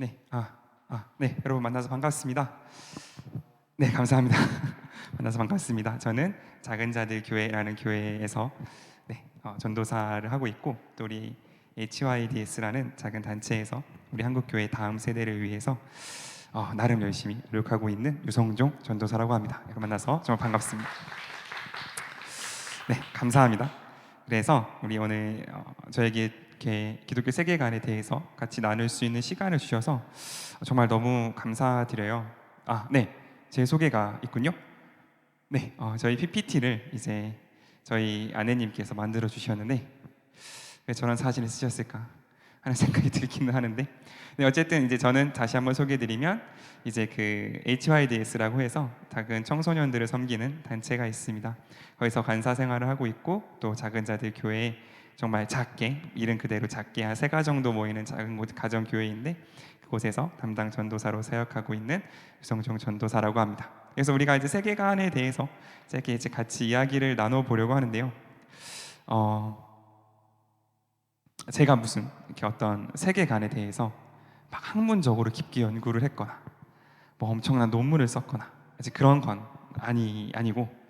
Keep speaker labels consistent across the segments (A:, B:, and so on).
A: 네, 여러분 만나서 반갑습니다. 네, 감사합니다. 만나서 반갑습니다. 저는 작은 자들 교회라는 교회에서 전도사를 하고 있고, 또 우리 HYDS라는 작은 단체에서 우리 한국 교회 다음 세대를 위해서 나름 열심히 노력하고 있는 유성종 전도사라고 합니다. 여러분 만나서 정말 반갑습니다. 네, 감사합니다. 그래서 우리 오늘 저에게 이렇게 기독교 세계관에 대해서 같이 나눌 수 있는 시간을 주셔서 정말 너무 감사드려요. 네, 제 소개가 있군요. 네, 저희 PPT를 이제 저희 아내님께서 만들어 주셨는데 왜 저런 사진을 쓰셨을까 하는 생각이 들기는 하는데, 네, 어쨌든 이제 저는 다시 한번 소개해드리면 이제 그 HYDS라고 해서 작은 청소년들을 섬기는 단체가 있습니다. 거기서 간사 생활을 하고 있고, 또 작은 자들 교회에 정말 작게, 이름 그대로 작게 한 3가 정도 모이는 작은 가정 교회인데, 그곳에서 담당 전도사로 사역하고 있는 유성종 전도사라고 합니다. 그래서 우리가 이제 세계관에 대해서 이제 같이 이야기를 나눠 보려고 하는데요. 제가 무슨 이렇게 어떤 세계관에 대해서 막 학문적으로 깊게 연구를 했거나 뭐 엄청난 논문을 썼거나 이제 그런 건 아니고,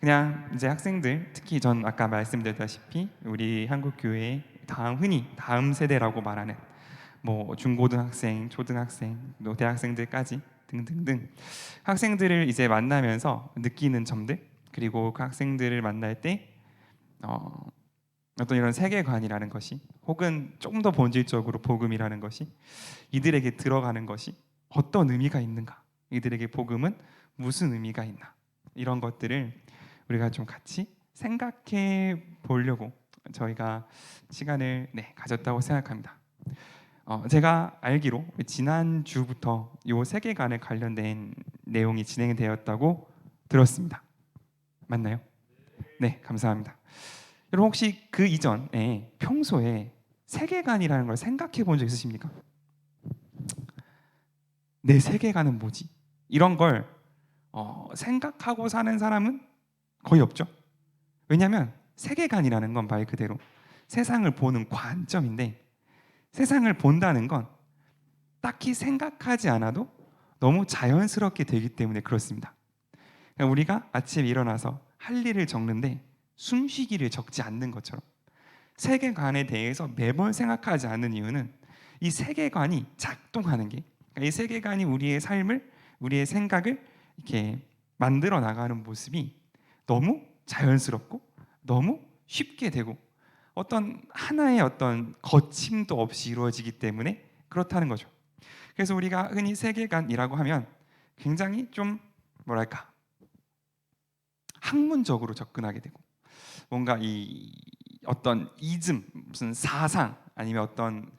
A: 그냥 이제 학생들, 특히 전 아까 말씀드렸다시피 우리 한국 교회의 흔히 다음 세대라고 말하는 뭐 중고등학생, 초등학생, 또 대학생들까지 등등등 학생들을 이제 만나면서 느끼는 점들, 그리고 그 학생들을 만날 때 어떤 이런 세계관이라는 것이, 혹은 좀 더 본질적으로 복음이라는 것이 이들에게 들어가는 것이 어떤 의미가 있는가, 이들에게 복음은 무슨 의미가 있나, 이런 것들을 우리가 좀 같이 생각해 보려고 저희가 시간을 가졌다고 생각합니다. 제가 알기로 지난 주부터 이 세계관에 관련된 내용이 진행되었다고 들었습니다. 맞나요? 네, 감사합니다. 여러분 혹시 그 이전에 평소에 세계관이라는 걸 생각해 본 적 있으십니까? 내 세계관은 뭐지? 이런 걸 생각하고 사는 사람은 거의 없죠. 왜냐하면 세계관이라는 건 말 그대로 세상을 보는 관점인데, 세상을 본다는 건 딱히 생각하지 않아도 너무 자연스럽게 되기 때문에 그렇습니다. 그러니까 우리가 아침에 일어나서 할 일을 적는데 숨쉬기를 적지 않는 것처럼, 세계관에 대해서 매번 생각하지 않는 이유는 이 세계관이 작동하는 게, 그러니까 이 세계관이 우리의 삶을, 우리의 생각을 이렇게 만들어 나가는 모습이 너무 자연스럽고 너무 쉽게 되고 어떤 하나의 어떤 거침도 없이 이루어지기 때문에 그렇다는 거죠. 그래서 우리가 흔히 세계관이라고 하면 굉장히 좀 뭐랄까 학문적으로 접근하게 되고, 뭔가 이 어떤 이즘, 무슨 사상, 아니면 어떤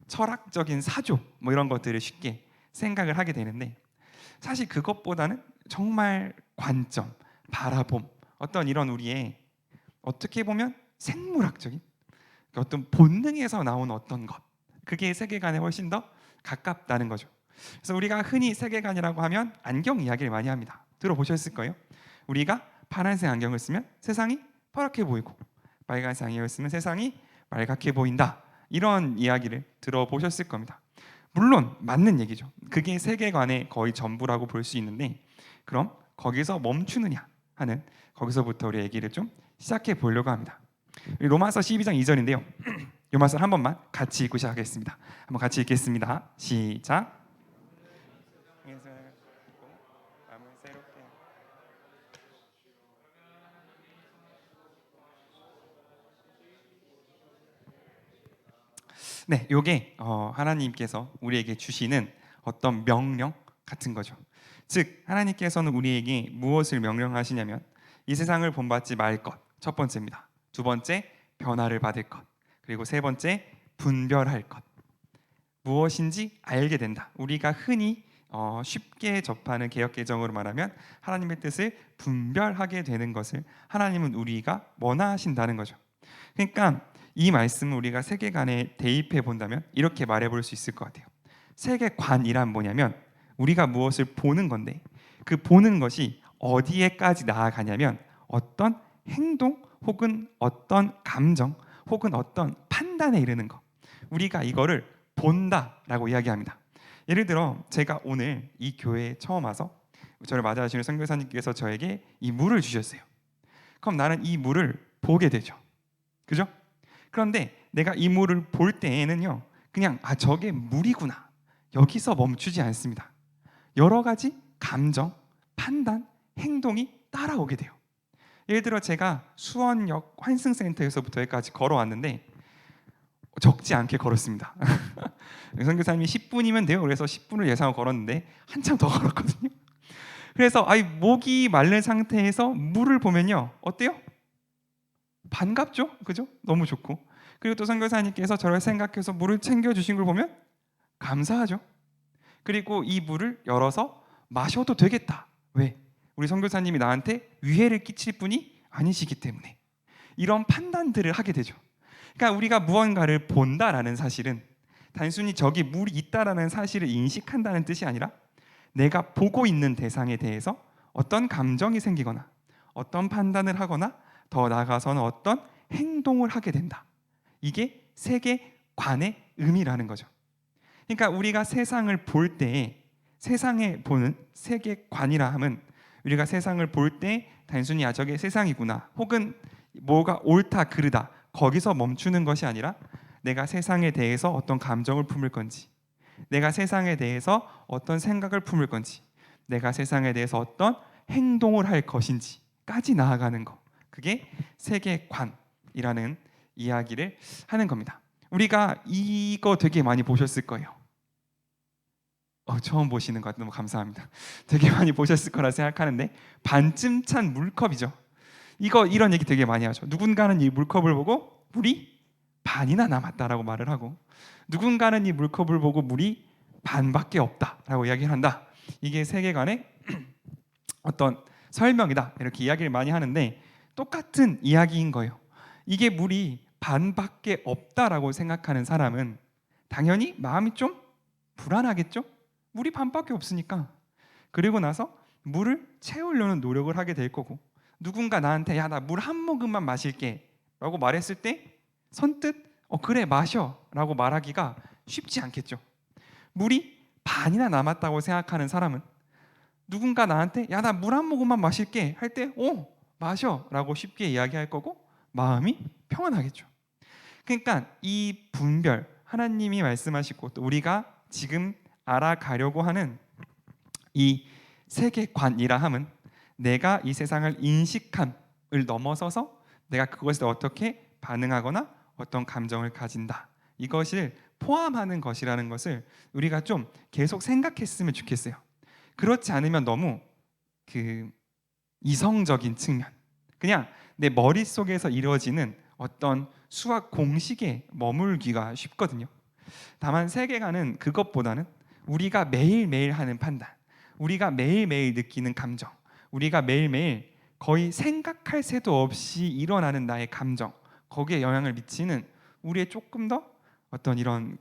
A: 철학적인 사조, 뭐 이런 것들을 쉽게 생각을 하게 되는데, 사실 그것보다는 정말 관점, 바라봄, 어떤 이런 우리의 어떻게 보면 생물학적인 어떤 본능에서 나온 어떤 것, 그게 세계관에 훨씬 더 가깝다는 거죠. 그래서 우리가 흔히 세계관이라고 하면 안경 이야기를 많이 합니다. 들어보셨을 거예요. 우리가 파란색 안경을 쓰면 세상이 파랗게 보이고, 빨간색 안경을 쓰면 세상이 빨갛게 보인다, 이런 이야기를 들어보셨을 겁니다. 물론 맞는 얘기죠. 그게 세계관의 거의 전부라고 볼 수 있는데, 그럼 거기서 멈추느냐 하는, 거기서부터 우리 얘기를 좀 시작해 보려고 합니다. 로마서 12장 2절인데요. 이 말씀 한 번만 같이 읽고 시작하겠습니다. 한번 같이 읽겠습니다. 시작. 네, 요게 하나님께서 우리에게 주시는 어떤 명령 같은 거죠. 즉 하나님께서는 우리에게 무엇을 명령하시냐면, 이 세상을 본받지 말 것, 첫 번째입니다. 두 번째, 변화를 받을 것. 그리고 세 번째, 분별할 것. 무엇인지 알게 된다. 우리가 흔히 쉽게 접하는 개역개정으로 말하면 하나님의 뜻을 분별하게 되는 것을 하나님은 우리가 원하신다는 거죠. 그러니까 이 말씀을 우리가 세계관에 대입해 본다면 이렇게 말해볼 수 있을 것 같아요. 세계관이란 뭐냐면 우리가 무엇을 보는 건데, 그 보는 것이 어디에까지 나아가냐면 어떤 행동, 혹은 어떤 감정, 혹은 어떤 판단에 이르는 것, 우리가 이거를 본다라고 이야기합니다. 예를 들어 제가 오늘 이 교회에 처음 와서 저를 맞아주시는 선교사님께서 저에게 이 물을 주셨어요. 그럼 나는 이 물을 보게 되죠. 그죠? 그런데 내가 이 물을 볼 때에는요, 그냥 저게 물이구나, 여기서 멈추지 않습니다. 여러 가지 감정, 판단, 행동이 따라오게 돼요. 예를 들어 제가 수원역 환승센터에서부터 여기까지 걸어왔는데 적지 않게 걸었습니다. 선교사님이 10분이면 돼요. 그래서 10분을 예상하고 걸었는데 한참 더 걸었거든요. 그래서 목이 마른 상태에서 물을 보면요, 어때요? 반갑죠? 그죠? 너무 좋고. 그리고 또 선교사님께서 저를 생각해서 물을 챙겨주신 걸 보면 감사하죠. 그리고 이 물을 열어서 마셔도 되겠다. 왜? 우리 선교사님이 나한테 위해를 끼칠 분이 아니시기 때문에. 이런 판단들을 하게 되죠. 그러니까 우리가 무언가를 본다라는 사실은 단순히 저기 물이 있다라는 사실을 인식한다는 뜻이 아니라 내가 보고 있는 대상에 대해서 어떤 감정이 생기거나 어떤 판단을 하거나 더 나아가서는 어떤 행동을 하게 된다. 이게 세계관의 의미라는 거죠. 그러니까 우리가 세상을 볼 때, 세상에 보는 세계관이라 함은 우리가 세상을 볼 때 단순히 저게 세상이구나, 혹은 뭐가 옳다 그르다 거기서 멈추는 것이 아니라 내가 세상에 대해서 어떤 감정을 품을 건지, 내가 세상에 대해서 어떤 생각을 품을 건지, 내가 세상에 대해서 어떤 행동을 할 것인지까지 나아가는 거, 그게 세계관이라는 이야기를 하는 겁니다. 우리가 이거 되게 많이 보셨을 거예요. 처음 보시는 것 같아요. 너무 감사합니다. 되게 많이 보셨을 거라 생각하는데, 반쯤 찬 물컵이죠. 이런 얘기 되게 많이 하죠. 누군가는 이 물컵을 보고 물이 반이나 남았다라고 말을 하고, 누군가는 이 물컵을 보고 물이 반밖에 없다라고 이야기를 한다. 이게 세계관의 어떤 설명이다, 이렇게 이야기를 많이 하는데 똑같은 이야기인 거예요. 이게 물이 반밖에 없다라고 생각하는 사람은 당연히 마음이 좀 불안하겠죠? 물이 반밖에 없으니까. 그리고 나서 물을 채우려는 노력을 하게 될 거고, 누군가 나한테 야, 나 물 한 모금만 마실게 라고 말했을 때 선뜻 그래 마셔 라고 말하기가 쉽지 않겠죠. 물이 반이나 남았다고 생각하는 사람은 누군가 나한테 야, 나 물 한 모금만 마실게 할 때 마셔 라고 쉽게 이야기할 거고 마음이 평안하겠죠. 그러니까 이 분별, 하나님이 말씀하시고 또 우리가 지금 알아가려고 하는 이 세계관이라 함은 내가 이 세상을 인식함을 넘어서서 내가 그것에 어떻게 반응하거나 어떤 감정을 가진다, 이것을 포함하는 것이라는 것을 우리가 좀 계속 생각했으면 좋겠어요. 그렇지 않으면 너무 이성적인 측면, 그냥 내 머릿속에서 이루어지는 어떤 수학 공식에 머물기가 쉽거든요. 다만 세계관은 그것보다는 우리가 매일매일 하는 판단, 우리가 매일매일 느끼는 감정, 우리가 매일매일 거의 생각할 새도 없이 일어나는 나의 감정, 거기에 영향을 미치는 우리의 조금 더 어떤 이런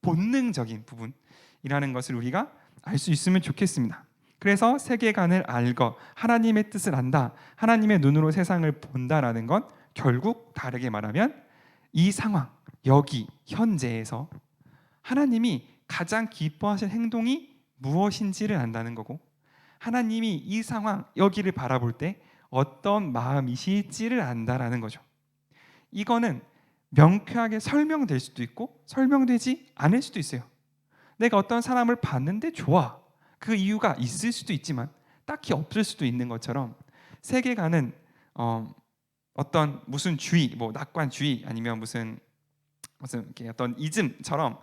A: 본능적인 부분이라는 것을 우리가 알 수 있으면 좋겠습니다. 그래서 세계관을 알고 하나님의 뜻을 안다, 하나님의 눈으로 세상을 본다라는 건 결국 다르게 말하면 이 상황, 여기 현재에서 하나님이 가장 기뻐하신 행동이 무엇인지를 안다는 거고, 하나님이 이 상황, 여기를 바라볼 때 어떤 마음이실지를 안다라는 거죠. 이거는 명쾌하게 설명될 수도 있고 설명되지 않을 수도 있어요. 내가 어떤 사람을 봤는데 좋아, 그 이유가 있을 수도 있지만 딱히 없을 수도 있는 것처럼 세계관은 어떤 무슨 주의, 뭐 낙관주의 아니면 무슨 이렇게 어떤 이즘처럼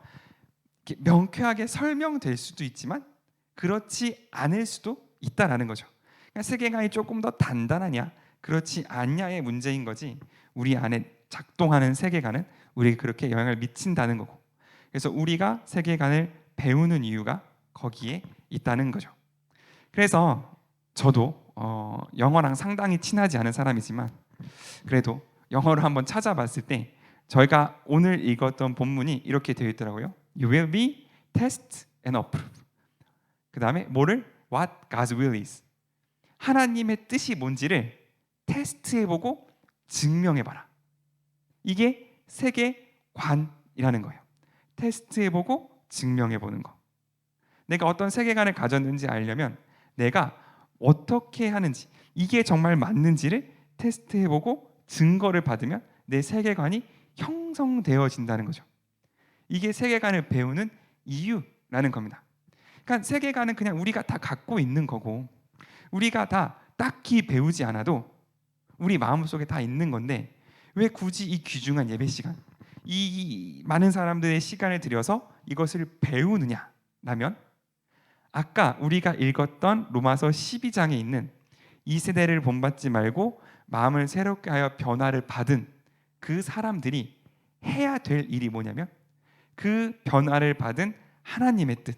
A: 이렇게 명쾌하게 설명될 수도 있지만 그렇지 않을 수도 있다라는 거죠. 그러니까 세계관이 조금 더 단단하냐 그렇지 않냐의 문제인 거지, 우리 안에 작동하는 세계관은 우리에게 그렇게 영향을 미친다는 거고, 그래서 우리가 세계관을 배우는 이유가 거기에 있다는 거죠. 그래서 저도 영어랑 상당히 친하지 않은 사람이지만 그래도 영어를 한번 찾아봤을 때 저희가 오늘 읽었던 본문이 이렇게 되어 있더라고요. You will be tested and approved. 그 다음에 뭐를? What God's will is. 하나님의 뜻이 뭔지를 테스트해보고 증명해봐라. 이게 세계관이라는 거예요. 테스트해보고 증명해보는 거. 내가 어떤 세계관을 가졌는지 알려면 내가 어떻게 하는지, 이게 정말 맞는지를 테스트해보고 증거를 받으면 내 세계관이 형성되어진다는 거죠. 이게 세계관을 배우는 이유라는 겁니다. 그러니까 세계관은 그냥 우리가 다 갖고 있는 거고, 우리가 다 딱히 배우지 않아도 우리 마음속에 다 있는 건데, 왜 굳이 이 귀중한 예배 시간, 이 많은 사람들의 시간을 들여서 이것을 배우느냐라면, 아까 우리가 읽었던 로마서 12장에 있는 이 세대를 본받지 말고 마음을 새롭게 하여 변화를 받은 그 사람들이 해야 될 일이 뭐냐면, 그 변화를 받은 하나님의 뜻,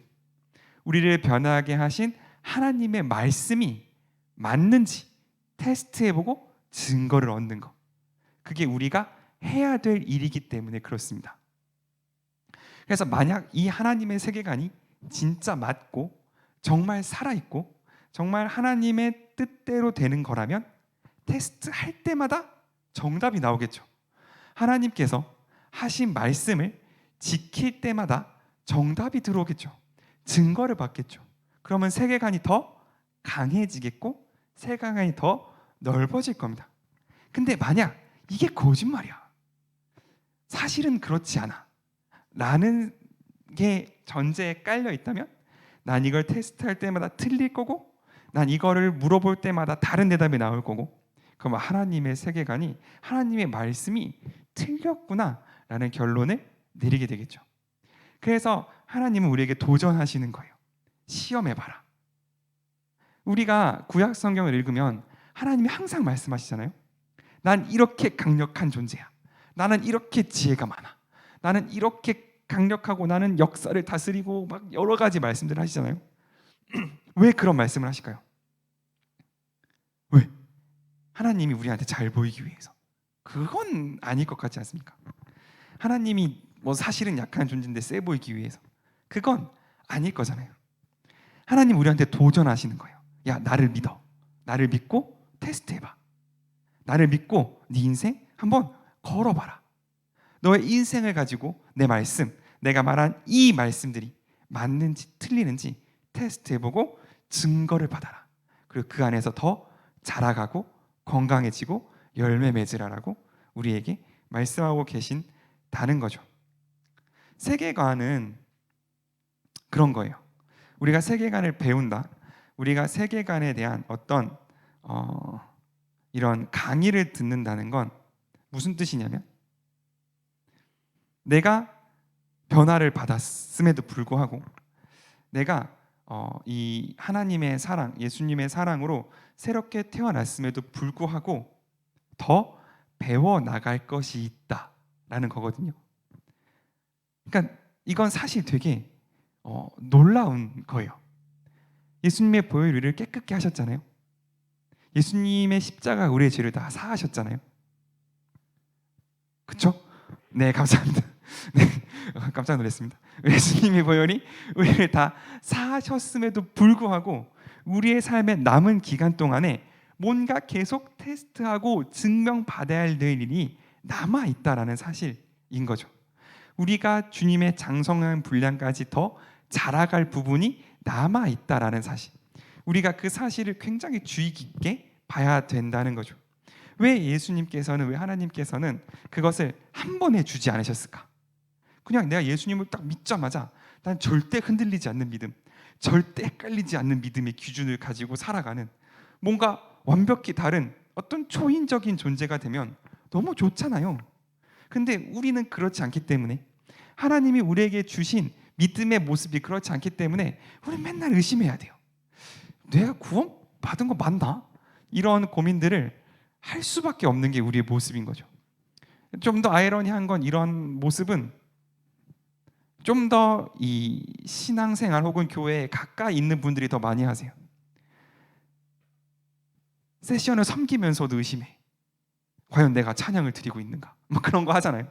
A: 우리를 변화하게 하신 하나님의 말씀이 맞는지 테스트해보고 증거를 얻는 것, 그게 우리가 해야 될 일이기 때문에 그렇습니다. 그래서 만약 이 하나님의 세계관이 진짜 맞고 정말 살아있고 정말 하나님의 뜻대로 되는 거라면 테스트할 때마다 정답이 나오겠죠. 하나님께서 하신 말씀을 지킬 때마다 정답이 들어오겠죠. 증거를 받겠죠. 그러면 세계관이 더 강해지겠고 세계관이 더 넓어질 겁니다. 근데 만약 이게 거짓말이야, 사실은 그렇지 않아 라는 게 전제에 깔려 있다면, 난 이걸 테스트할 때마다 틀릴 거고, 난 이거를 물어볼 때마다 다른 대답이 나올 거고, 그럼 하나님의 세계관이, 하나님의 말씀이 틀렸구나 라는 결론을 내리게 되겠죠. 그래서 하나님은 우리에게 도전하시는 거예요. 시험해봐라. 우리가 구약 성경을 읽으면 하나님이 항상 말씀하시잖아요. 난 이렇게 강력한 존재야. 나는 이렇게 지혜가 많아. 나는 이렇게 강력하고 나는 역사를 다스리고 막 여러 가지 말씀들을 하시잖아요. 왜 그런 말씀을 하실까요? 왜? 하나님이 우리한테 잘 보이기 위해서. 그건 아닐 것 같지 않습니까? 하나님이 뭐 사실은 약한 존재인데 세 보이기 위해서. 그건 아닐 거잖아요. 하나님 우리한테 도전하시는 거예요. 야, 나를 믿어. 나를 믿고 테스트해봐. 나를 믿고 네 인생 한번 걸어봐라. 너의 인생을 가지고 내 말씀, 내가 말한 이 말씀들이 맞는지 틀리는지 테스트해보고 증거를 받아라. 그리고 그 안에서 더 자라가고 건강해지고 열매 맺으라라고 우리에게 말씀하고 계신다는 거죠. 세계관은 그런 거예요. 우리가 세계관을 배운다, 우리가 세계관에 대한 어떤 이런 강의를 듣는다는 건 무슨 뜻이냐면, 내가 변화를 받았음에도 불구하고 내가 이 하나님의 사랑, 예수님의 사랑으로 새롭게 태어났음에도 불구하고 더 배워나갈 것이 있다라는 거거든요. 그러니까 이건 사실 되게 놀라운 거예요. 예수님의 보혈 우리를 깨끗게 하셨잖아요. 예수님의 십자가 우리의 죄를 다 사하셨잖아요. 그렇죠? 네, 감사합니다. 네, 깜짝 놀랐습니다. 예수님의 보혈이 우리를 다 사하셨음에도 불구하고 우리의 삶의 남은 기간 동안에 뭔가 계속 테스트하고 증명받아야 할 일이 남아있다라는 사실인 거죠. 우리가 주님의 장성한 분량까지 더 자라갈 부분이 남아있다라는 사실, 우리가 그 사실을 굉장히 주의 깊게 봐야 된다는 거죠. 왜 예수님께서는, 왜 하나님께서는 그것을 한 번에 주지 않으셨을까? 그냥 내가 예수님을 딱 믿자마자 난 절대 흔들리지 않는 믿음, 절대 헷갈리지 않는 믿음의 기준을 가지고 살아가는 뭔가 완벽히 다른 어떤 초인적인 존재가 되면 너무 좋잖아요. 근데 우리는 그렇지 않기 때문에, 하나님이 우리에게 주신 믿음의 모습이 그렇지 않기 때문에 우리는 맨날 의심해야 돼요. 내가 구원 받은 거 맞나? 이런 고민들을 할 수밖에 없는 게 우리의 모습인 거죠. 좀 더 아이러니한 건, 이런 모습은 좀 더 이 신앙생활 혹은 교회에 가까이 있는 분들이 더 많이 하세요. 세션을 섬기면서도 의심해. 과연 내가 찬양을 드리고 있는가? 뭐 그런 거 하잖아요.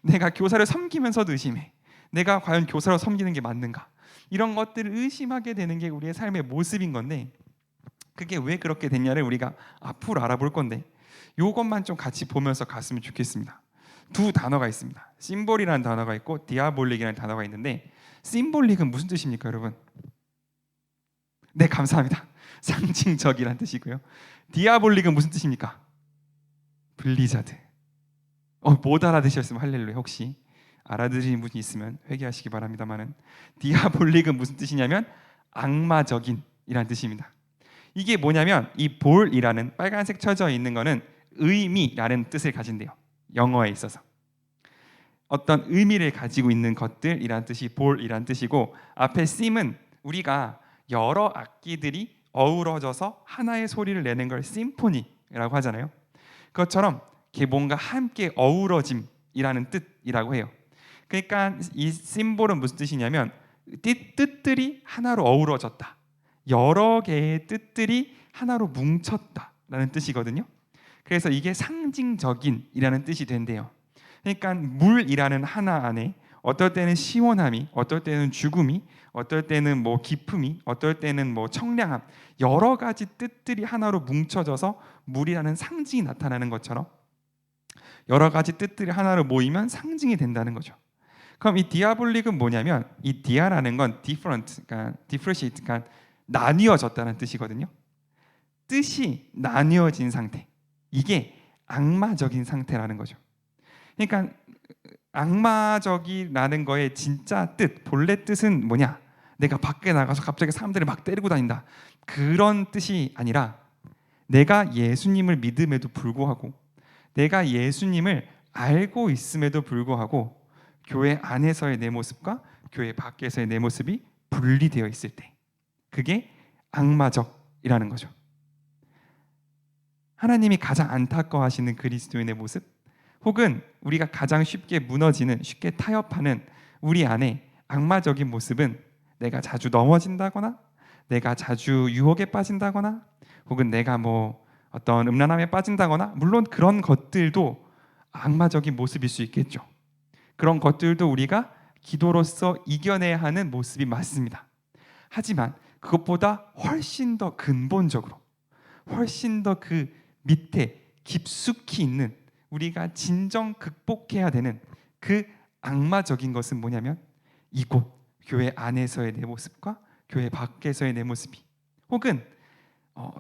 A: 내가 교사를 섬기면서도 의심해. 내가 과연 교사로 섬기는 게 맞는가? 이런 것들을 의심하게 되는 게 우리의 삶의 모습인 건데, 그게 왜 그렇게 됐냐를 우리가 앞으로 알아볼 건데, 이것만 좀 같이 보면서 갔으면 좋겠습니다. 두 단어가 있습니다. 심볼이라는 단어가 있고 디아볼릭이라는 단어가 있는데, 심볼릭은 무슨 뜻입니까, 여러분? 네, 감사합니다. 상징적이란 뜻이고요. 디아볼릭은 무슨 뜻입니까? 블리자드. 못 알아들으셨으면 할렐루야. 혹시 알아들으신 분이 있으면 회개하시기 바랍니다만은, 디아볼릭은 무슨 뜻이냐면 악마적인 이란 뜻입니다. 이게 뭐냐면 이 볼이라는 빨간색 쳐져 있는 거는 의미라는 뜻을 가진대요. 영어에 있어서 어떤 의미를 가지고 있는 것들이란 뜻이 볼이란 뜻이고, 앞에 심은 우리가 여러 악기들이 어우러져서 하나의 소리를 내는 걸 심포니라고 하잖아요. 그것처럼 뭔가 함께 어우러짐이라는 뜻이라고 해요. 그러니까 이 심볼은 무슨 뜻이냐면 뜻들이 하나로 어우러졌다, 여러 개의 뜻들이 하나로 뭉쳤다라는 뜻이거든요. 그래서 이게 상징적인이라는 뜻이 된대요. 그러니까 물이라는 하나 안에 어떨 때는 시원함이, 어떨 때는 죽음이, 어떨 때는 뭐 기품이, 어떨 때는 뭐 청량함, 여러 가지 뜻들이 하나로 뭉쳐져서 물이라는 상징이 나타나는 것처럼 여러 가지 뜻들이 하나로 모이면 상징이 된다는 거죠. 그럼 이 디아볼릭은 뭐냐면, 이 디아라는 건 different, 그러니까 differentiate, 그러니까 나뉘어졌다는 뜻이거든요. 뜻이 나뉘어진 상태, 이게 악마적인 상태라는 거죠. 그러니까 악마적이라는 거의 진짜 뜻, 본래 뜻은 뭐냐? 내가 밖에 나가서 갑자기 사람들을 막 때리고 다닌다, 그런 뜻이 아니라 내가 예수님을 믿음에도 불구하고, 내가 예수님을 알고 있음에도 불구하고 교회 안에서의 내 모습과 교회 밖에서의 내 모습이 분리되어 있을 때, 그게 악마적이라는 거죠. 하나님이 가장 안타까워하시는 그리스도인의 모습, 혹은 우리가 가장 쉽게 무너지는, 쉽게 타협하는 우리 안에 악마적인 모습은 내가 자주 넘어진다거나, 내가 자주 유혹에 빠진다거나, 혹은 내가 뭐 어떤 음란함에 빠진다거나, 물론 그런 것들도 악마적인 모습일 수 있겠죠. 그런 것들도 우리가 기도로서 이겨내야 하는 모습이 맞습니다. 하지만 그것보다 훨씬 더 근본적으로, 훨씬 더 그 밑에 깊숙이 있는, 우리가 진정 극복해야 되는 그 악마적인 것은 뭐냐면, 이곳 교회 안에서의 내 모습과 교회 밖에서의 내 모습이, 혹은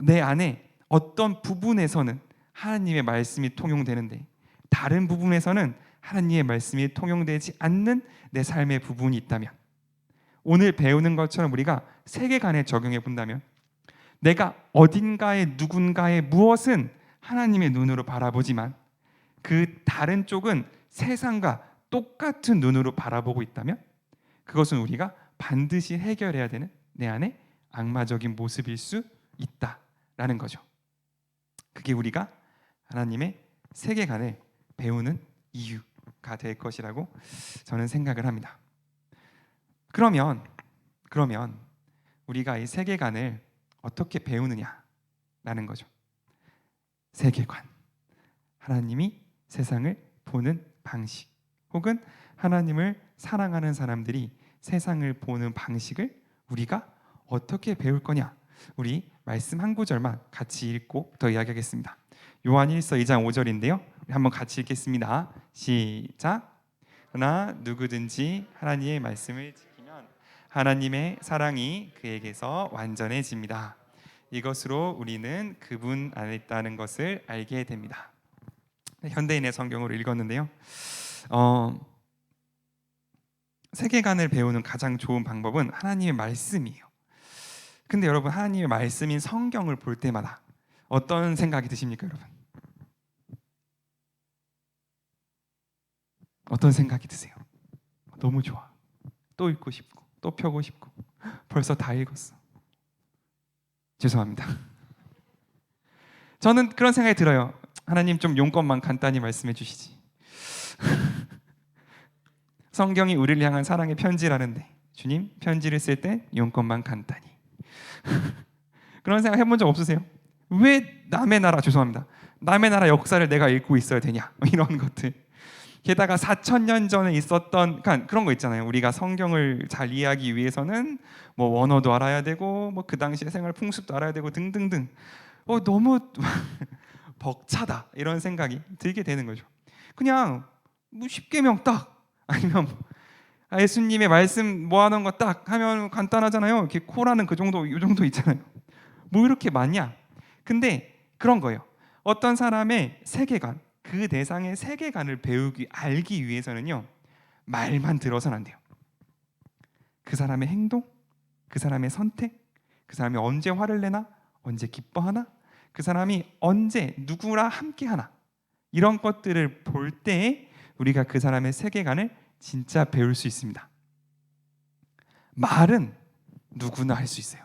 A: 내 안에 어떤 부분에서는 하나님의 말씀이 통용되는데 다른 부분에서는 하나님의 말씀이 통용되지 않는 내 삶의 부분이 있다면, 오늘 배우는 것처럼 우리가 세계관에 적용해 본다면, 내가 어딘가에 누군가의 무엇은 하나님의 눈으로 바라보지만 그 다른 쪽은 세상과 똑같은 눈으로 바라보고 있다면, 그것은 우리가 반드시 해결해야 되는 내 안에 악마적인 모습일 수 있다라는 거죠. 그게 우리가 하나님의 세계관을 배우는 이유가 될 것이라고 저는 생각을 합니다. 그러면 우리가 이 세계관을 어떻게 배우느냐라는 거죠. 세계관, 하나님이 세상을 보는 방식, 혹은 하나님을 사랑하는 사람들이 세상을 보는 방식을 우리가 어떻게 배울 거냐, 우리 말씀 한 구절만 같이 읽고 더 이야기하겠습니다. 요한일서 2장 5절인데요. 한번 같이 읽겠습니다. 시작. 그러나 누구든지 하나님의 말씀을 지키면 하나님의 사랑이 그에게서 완전해집니다. 이것으로 우리는 그분 안에 있다는 것을 알게 됩니다. 현대인의 성경으로 읽었는데요. 세계관을 배우는 가장 좋은 방법은 하나님의 말씀이에요. 근데 여러분, 하나님의 말씀인 성경을 볼 때마다 어떤 생각이 드십니까, 여러분? 어떤 생각이 드세요? 너무 좋아, 또 읽고 싶고 또 펴고 싶고, 벌써 다 읽었어. 죄송합니다. 저는 그런 생각이 들어요. 하나님, 좀 용건만 간단히 말씀해 주시지. 성경이 우리를 향한 사랑의 편지라는데, 주님, 편지를 쓸 때 용건만 간단히. 그런 생각 해본 적 없으세요? 왜 남의 나라, 죄송합니다, 남의 나라 역사를 내가 읽고 있어야 되냐, 이런 것들. 게다가 4,000년 전에 있었던, 그러니까 그런 거 있잖아요. 우리가 성경을 잘 이해하기 위해서는 뭐 원어도 알아야 되고, 뭐 그 당시의 생활 풍습도 알아야 되고 등등등. 너무 벅차다, 이런 생각이 들게 되는 거죠. 그냥 뭐 10계명 딱, 아니면 예수님의 말씀 모아놓은 거 딱 하면 간단하잖아요. 이렇게 코라는 그 정도, 이 정도 있잖아요. 뭐 이렇게 많냐? 근데 그런 거예요. 어떤 사람의 세계관, 그 대상의 세계관을 알기 위해서는요, 말만 들어서는 안 돼요. 그 사람의 행동, 그 사람의 선택, 그 사람이 언제 화를 내나, 언제 기뻐하나, 그 사람이 언제 누구랑 함께하나, 이런 것들을 볼 때에 우리가 그 사람의 세계관을 진짜 배울 수 있습니다. 말은 누구나 할 수 있어요.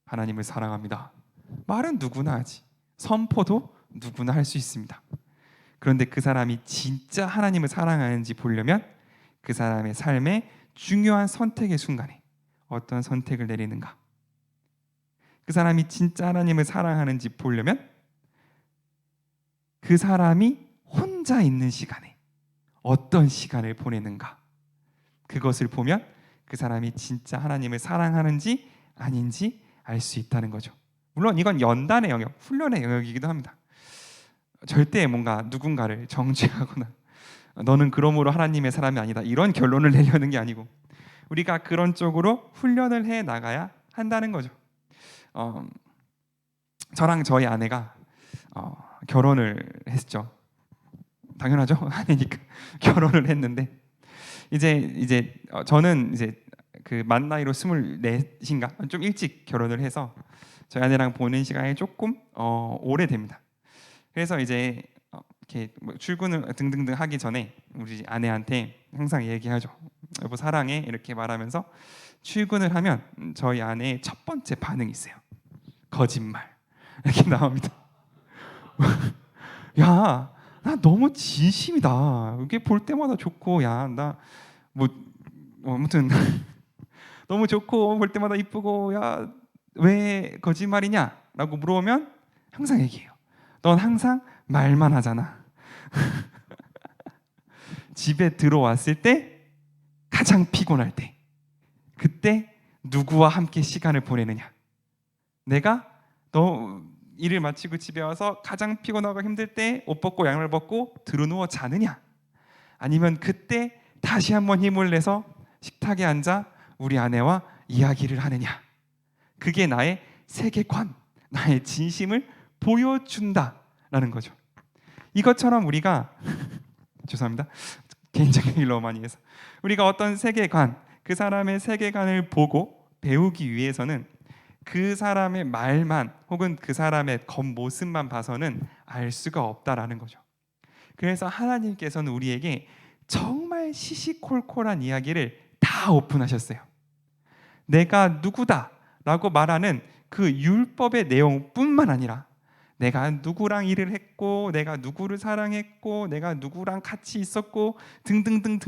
A: 하나님을 사랑합니다. 말은 누구나 하지. 선포도 누구나 할 수 있습니다. 그런데 그 사람이 진짜 하나님을 사랑하는지 보려면 그 사람의 삶의 중요한 선택의 순간에 어떤 선택을 내리는가, 그 사람이 진짜 하나님을 사랑하는지 보려면 그 사람이 혼자 있는 시간에 어떤 시간을 보내는가, 그것을 보면 그 사람이 진짜 하나님을 사랑하는지 아닌지 알 수 있다는 거죠. 물론 이건 연단의 영역, 훈련의 영역이기도 합니다. 절대 뭔가 누군가를 정죄하거나 너는 그러므로 하나님의 사람이 아니다, 이런 결론을 내려는 게 아니고 우리가 그런 쪽으로 훈련을 해 나가야 한다는 거죠. 저랑 저희 아내가 결혼을 했죠. 당연하죠. 아니니까 결혼을 했는데 이제 저는 이제 그 만 나이로 24인가 좀 일찍 결혼을 해서 저희 아내랑 보는 시간이 조금 오래됩니다. 그래서 이제 이렇게 뭐 출근을 등등등 하기 전에 우리 아내한테 항상 얘기하죠. 여보 사랑해, 이렇게 말하면서 출근을 하면 저희 아내의 첫 번째 반응이 있어요. 거짓말. 이렇게 나옵니다. 야, 나 너무 진심이다. 이게 볼 때마다 좋고, 야, 나 뭐 아무튼 너무 좋고 볼 때마다 이쁘고, 야, 왜 거짓말이냐라고 물어보면 항상 얘기해요. 넌 항상 말만 하잖아. 집에 들어왔을 때 가장 피곤할 때, 그때 누구와 함께 시간을 보내느냐? 내가 너 일을 마치고 집에 와서 가장 피곤하고 힘들 때 옷 벗고 양말 벗고 드러누워 자느냐? 아니면 그때 다시 한번 힘을 내서 식탁에 앉아 우리 아내와 이야기를 하느냐? 그게 나의 세계관, 나의 진심을 보여준다라는 거죠. 이것처럼 우리가 죄송합니다. 개인적인 일 너무 많이 해서 우리가 어떤 세계관, 그 사람의 세계관을 보고 배우기 위해서는 그 사람의 말만 혹은 그 사람의 겉모습만 봐서는 알 수가 없다라는 거죠. 그래서 하나님께서는 우리에게 정말 시시콜콜한 이야기를 다 오픈하셨어요. 내가 누구다라고 말하는 그 율법의 내용뿐만 아니라 내가 누구랑 일을 했고, 내가 누구를 사랑했고, 내가 누구랑 같이 있었고 등등등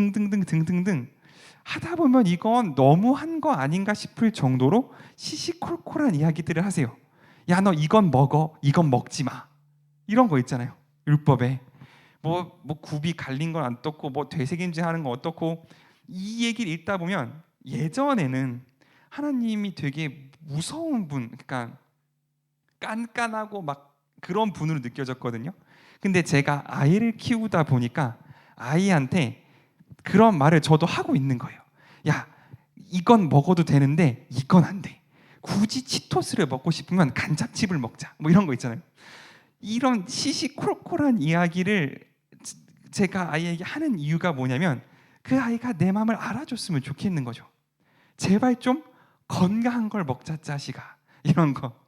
A: 하다 보면 이건 너무한 거 아닌가 싶을 정도로 시시콜콜한 이야기들을 하세요. 야, 너 이건 먹어, 이건 먹지 마, 이런 거 있잖아요. 율법에 뭐 굽이 갈린 건 안 떴고, 뭐 되새김질 하는 건 어떻고, 이 얘기를 읽다 보면 예전에는 하나님이 되게 무서운 분, 그러니까 깐깐하고 막 그런 분으로 느껴졌거든요. 근데 제가 아이를 키우다 보니까 아이한테 그런 말을 저도 하고 있는 거예요. 야, 이건 먹어도 되는데 이건 안 돼. 굳이 치토스를 먹고 싶으면 간장칩을 먹자. 뭐 이런 거 있잖아요. 이런 시시콜콜한 이야기를 제가 아이에게 하는 이유가 뭐냐면 그 아이가 내 마음을 알아줬으면 좋겠는 거죠. 제발 좀 건강한 걸 먹자 자식아, 이런 거,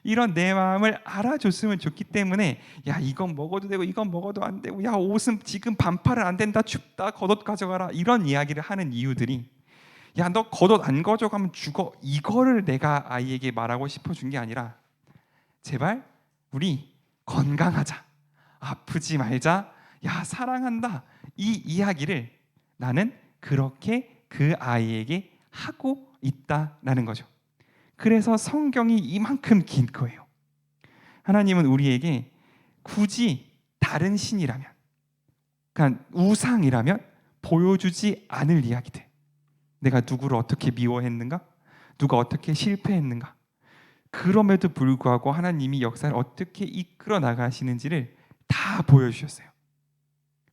A: 이런 내 마음을 알아줬으면 좋기 때문에 야, 이건 먹어도 되고 이건 먹어도 안 되고, 야, 옷은 지금 반팔은 안 된다, 춥다, 겉옷 가져가라, 이런 이야기를 하는 이유들이, 야, 너 겉옷 안 가져가면 죽어, 이거를 내가 아이에게 말하고 싶어준 게 아니라 제발 우리 건강하자, 아프지 말자, 야, 사랑한다, 이 이야기를 나는 그렇게 그 아이에게 하고 있다라는 거죠. 그래서 성경이 이만큼 긴 거예요. 하나님은 우리에게 굳이 다른 신이라면, 그러니까 우상이라면 보여주지 않을 이야기들, 내가 누구를 어떻게 미워했는가, 누가 어떻게 실패했는가, 그럼에도 불구하고 하나님이 역사를 어떻게 이끌어 나가시는지를 다 보여주셨어요.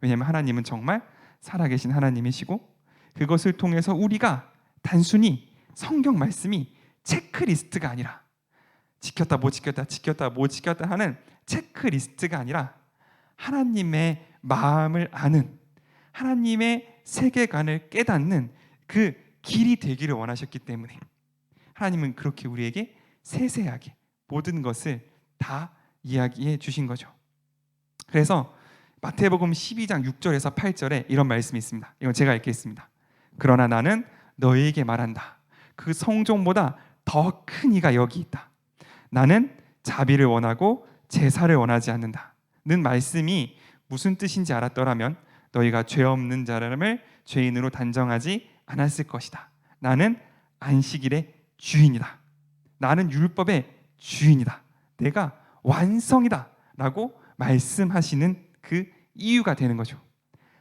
A: 왜냐하면 하나님은 정말 살아계신 하나님이시고 그것을 통해서 우리가 단순히 성경 말씀이 체크리스트가 아니라 지켰다 못 지켰다 지켰다 못 지켰다 하는 체크리스트가 아니라 하나님의 마음을 아는, 하나님의 세계관을 깨닫는 그 길이 되기를 원하셨기 때문에 하나님은 그렇게 우리에게 세세하게 모든 것을 다 이야기해 주신 거죠. 그래서 마태복음 12장 6절에서 8절에 이런 말씀이 있습니다. 이건 제가 읽겠습니다. 그러나 나는 너희에게 말한다. 그 성종보다 더 큰 이가 여기 있다. 나는 자비를 원하고 제사를 원하지 않는다. 는 말씀이 무슨 뜻인지 알았더라면 너희가 죄 없는 사람을 죄인으로 단정하지 않았을 것이다. 나는 안식일의 주인이다. 나는 율법의 주인이다. 내가 완성이다 라고 말씀하시는 그 이유가 되는 거죠.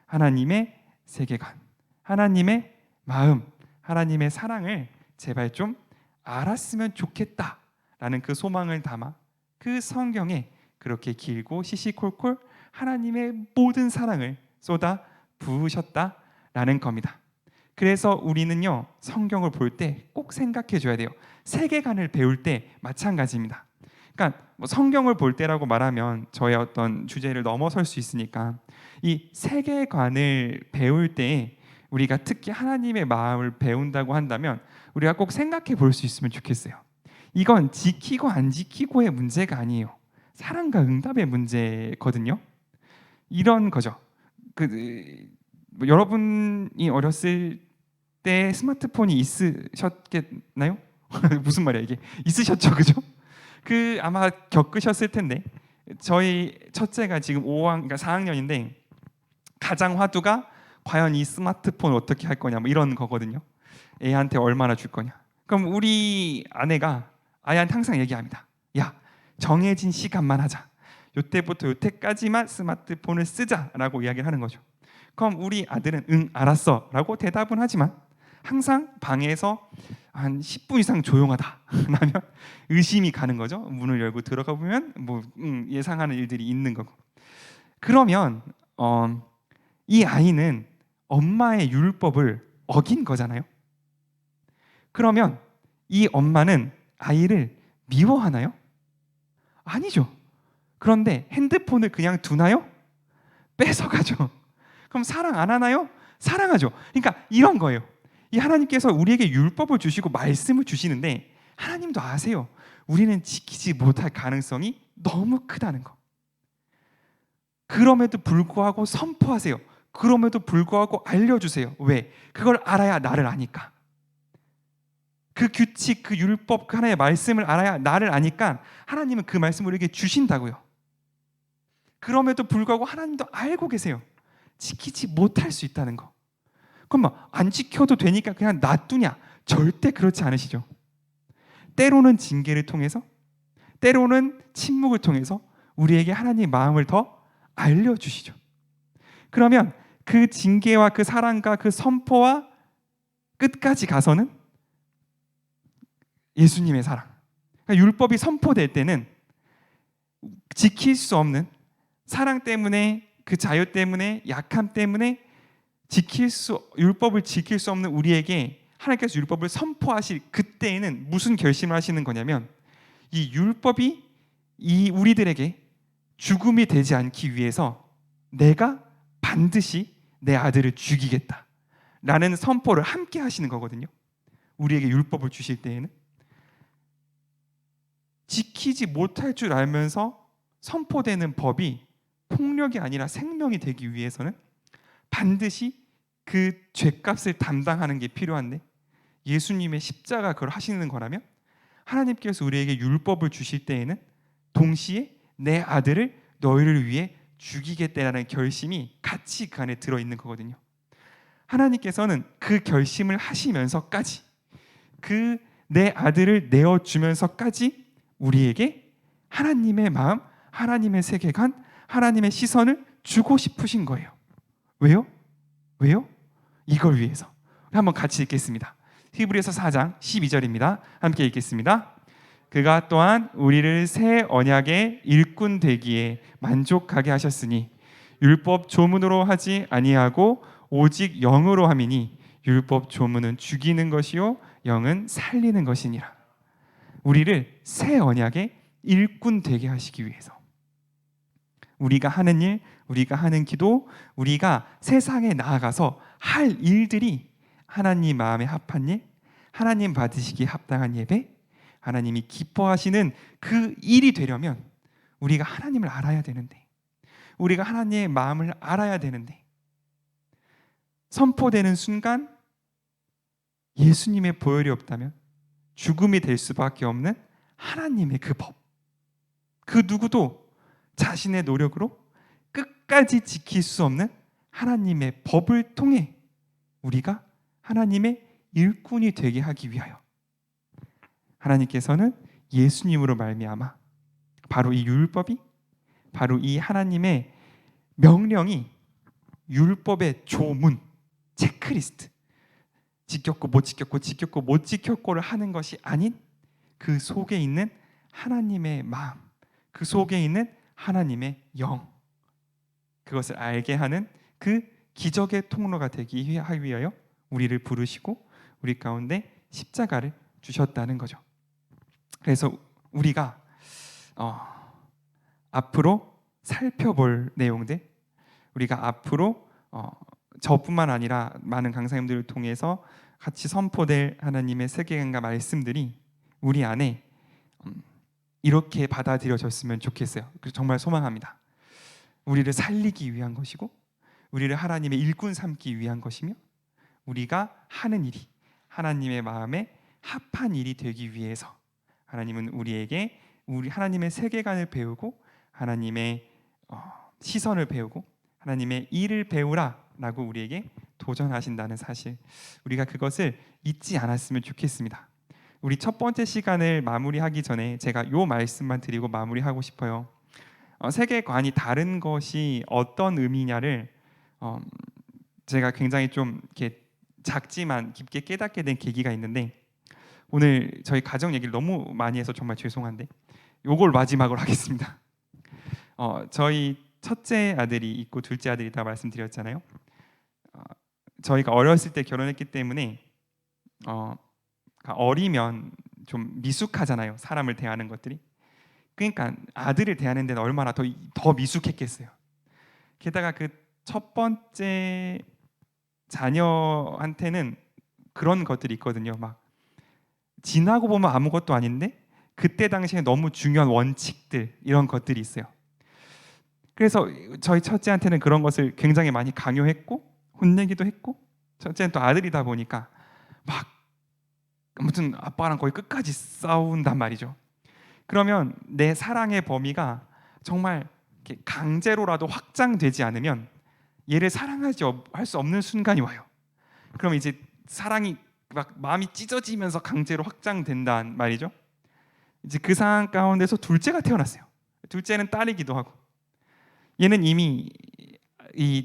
A: 하나님의 세계관, 하나님의 마음, 하나님의 사랑을 제발 좀 알았으면 좋겠다 라는 그 소망을 담아 그 성경에 그렇게 길고 시시콜콜 하나님의 모든 사랑을 쏟아 부으셨다라는 겁니다. 그래서 우리는요, 성경을 볼 때 꼭 생각해 줘야 돼요. 세계관을 배울 때 마찬가지입니다. 그러니까 성경을 볼 때라고 말하면 저의 어떤 주제를 넘어설 수 있으니까 이 세계관을 배울 때 우리가 특히 하나님의 마음을 배운다고 한다면 우리가 꼭 생각해 볼 수 있으면 좋겠어요. 이건 지키고 안 지키고의 문제가 아니에요. 사랑과 응답의 문제거든요. 이런 거죠. 여러분이 어렸을 때 스마트폰이 있으셨겠나요? 무슨 말이야 이게? 있으셨죠, 그죠? 아마 겪으셨을 텐데 저희 첫째가 지금 5학, 그러니까 4학년인데 가장 화두가 과연 이 스마트폰 어떻게 할 거냐 뭐 이런 거거든요. 애한테 얼마나 줄 거냐. 그럼 우리 아내가 아이한테 항상 얘기합니다. 야, 정해진 시간만 하자. 요때부터 요때까지만 스마트폰을 쓰자라고 이야기를 하는 거죠. 그럼 우리 아들은 응 알았어 라고 대답은 하지만 항상 방에서 한 10분 이상 조용하다 라면 의심이 가는 거죠. 문을 열고 들어가 보면 뭐 예상하는 일들이 있는 거고. 그러면 이 아이는 엄마의 율법을 어긴 거잖아요. 그러면 이 엄마는 아이를 미워하나요? 아니죠. 그런데 핸드폰을 그냥 두나요? 뺏어가죠. 그럼 사랑 안 하나요? 사랑하죠. 그러니까 이런 거예요. 이 하나님께서 우리에게 율법을 주시고 말씀을 주시는데 하나님도 아세요. 우리는 지키지 못할 가능성이 너무 크다는 거. 그럼에도 불구하고 선포하세요. 그럼에도 불구하고 알려주세요. 왜? 그걸 알아야 나를 아니까. 그 규칙, 그 율법, 그 하나의 말씀을 알아야 나를 아니까 하나님은 그 말씀을 우리에게 주신다고요. 그럼에도 불구하고 하나님도 알고 계세요. 지키지 못할 수 있다는 거. 그럼 안 지켜도 되니까 그냥 놔두냐? 절대 그렇지 않으시죠. 때로는 징계를 통해서, 때로는 침묵을 통해서 우리에게 하나님의 마음을 더 알려주시죠. 그러면 그 징계와 그 사랑과 그 선포와 끝까지 가서는 예수님의 사랑. 그러니까 율법이 선포될 때는 지킬 수 없는 사랑 때문에, 그 자유 때문에, 약함 때문에 율법을 지킬 수 없는 우리에게 하나님께서 율법을 선포하실 그때에는 무슨 결심을 하시는 거냐면 이 율법이 이 우리들에게 죽음이 되지 않기 위해서 내가 반드시 내 아들을 죽이겠다 라는 선포를 함께 하시는 거거든요. 우리에게 율법을 주실 때에는 지키지 못할 줄 알면서 선포되는 법이 폭력이 아니라 생명이 되기 위해서는 반드시 그 죄값을 담당하는 게 필요한데 예수님의 십자가 그걸 하시는 거라면 하나님께서 우리에게 율법을 주실 때에는 동시에 내 아들을 너희를 위해 죽이겠다라는 결심이 같이 그 안에 들어있는 거거든요. 하나님께서는 그 결심을 하시면서까지 그 내 아들을 내어주면서까지 우리에게 하나님의 마음, 하나님의 세계관, 하나님의 시선을 주고 싶으신 거예요. 왜요? 왜요? 이걸 위해서. 한번 같이 읽겠습니다. 히브리서 4장 12절입니다. 함께 읽겠습니다. 그가 또한 우리를 새 언약의 일꾼 되기에 만족하게 하셨으니 율법 조문으로 하지 아니하고 오직 영으로 함이니 율법 조문은 죽이는 것이요 영은 살리는 것이니라. 우리를 새 언약의 일꾼 되게 하시기 위해서, 우리가 하는 일, 우리가 하는 기도, 우리가 세상에 나아가서 할 일들이 하나님 마음에 합한 일, 하나님 받으시기에 합당한 예배, 하나님이 기뻐하시는 그 일이 되려면 우리가 하나님을 알아야 되는데, 우리가 하나님의 마음을 알아야 되는데, 선포되는 순간 예수님의 보혈이 없다면 죽음이 될 수밖에 없는 하나님의 그 법, 그 누구도 자신의 노력으로 끝까지 지킬 수 없는 하나님의 법을 통해 우리가 하나님의 일꾼이 되게 하기 위하여 하나님께서는 예수님으로 말미암아 바로 이 율법이, 바로 이 하나님의 명령이 율법의 조문, 체크리스트, 지켰고 못 지켰고 지켰고 못 지켰고를 하는 것이 아닌 그 속에 있는 하나님의 마음, 그 속에 있는 하나님의 영, 그것을 알게 하는 그 기적의 통로가 되기 위하여 우리를 부르시고 우리 가운데 십자가를 주셨다는 거죠. 그래서 우리가 앞으로 살펴볼 내용들, 우리가 앞으로 저뿐만 아니라 많은 강사님들을 통해서 같이 선포될 하나님의 세계관과 말씀들이 우리 안에 이렇게 받아들여졌으면 좋겠어요. 그래서 정말 소망합니다. 우리를 살리기 위한 것이고, 우리를 하나님의 일꾼 삼기 위한 것이며, 우리가 하는 일이 하나님의 마음에 합한 일이 되기 위해서 하나님은 우리에게 우리 하나님의 세계관을 배우고 하나님의 시선을 배우고 하나님의 일을 배우라 라고 우리에게 도전하신다는 사실, 우리가 그것을 잊지 않았으면 좋겠습니다. 우리 첫 번째 시간을 마무리하기 전에 제가 이 말씀만 드리고 마무리하고 싶어요. 세계관이 다른 것이 어떤 의미냐를 제가 굉장히 좀 이렇게 작지만 깊게 깨닫게 된 계기가 있는데, 오늘 저희 가정 얘기를 너무 많이 해서 정말 죄송한데 요걸 마지막으로 하겠습니다. 저희 첫째 아들이 있고 둘째 아들이 다 말씀드렸잖아요. 저희가 어렸을 때 결혼했기 때문에 어리면 좀 미숙하잖아요, 사람을 대하는 것들이. 그러니까 아들을 대하는 데는 얼마나 더 미숙했겠어요. 게다가 그 첫 번째 자녀한테는 그런 것들이 있거든요. 막 지나고 보면 아무것도 아닌데 그때 당시에 너무 중요한 원칙들, 이런 것들이 있어요. 그래서 저희 첫째한테는 그런 것을 굉장히 많이 강요했고 혼내기도 했고, 첫째는 또 아들이다 보니까 막 아무튼 아빠랑 거의 끝까지 싸운단 말이죠. 그러면 내 사랑의 범위가 정말 강제로라도 확장되지 않으면 얘를 사랑하지 할 수 없는 순간이 와요. 그럼 이제 사랑이 막 마음이 찢어지면서 강제로 확장된단 말이죠. 이제 그 상황 가운데서 둘째가 태어났어요. 둘째는 딸이기도 하고, 얘는 이미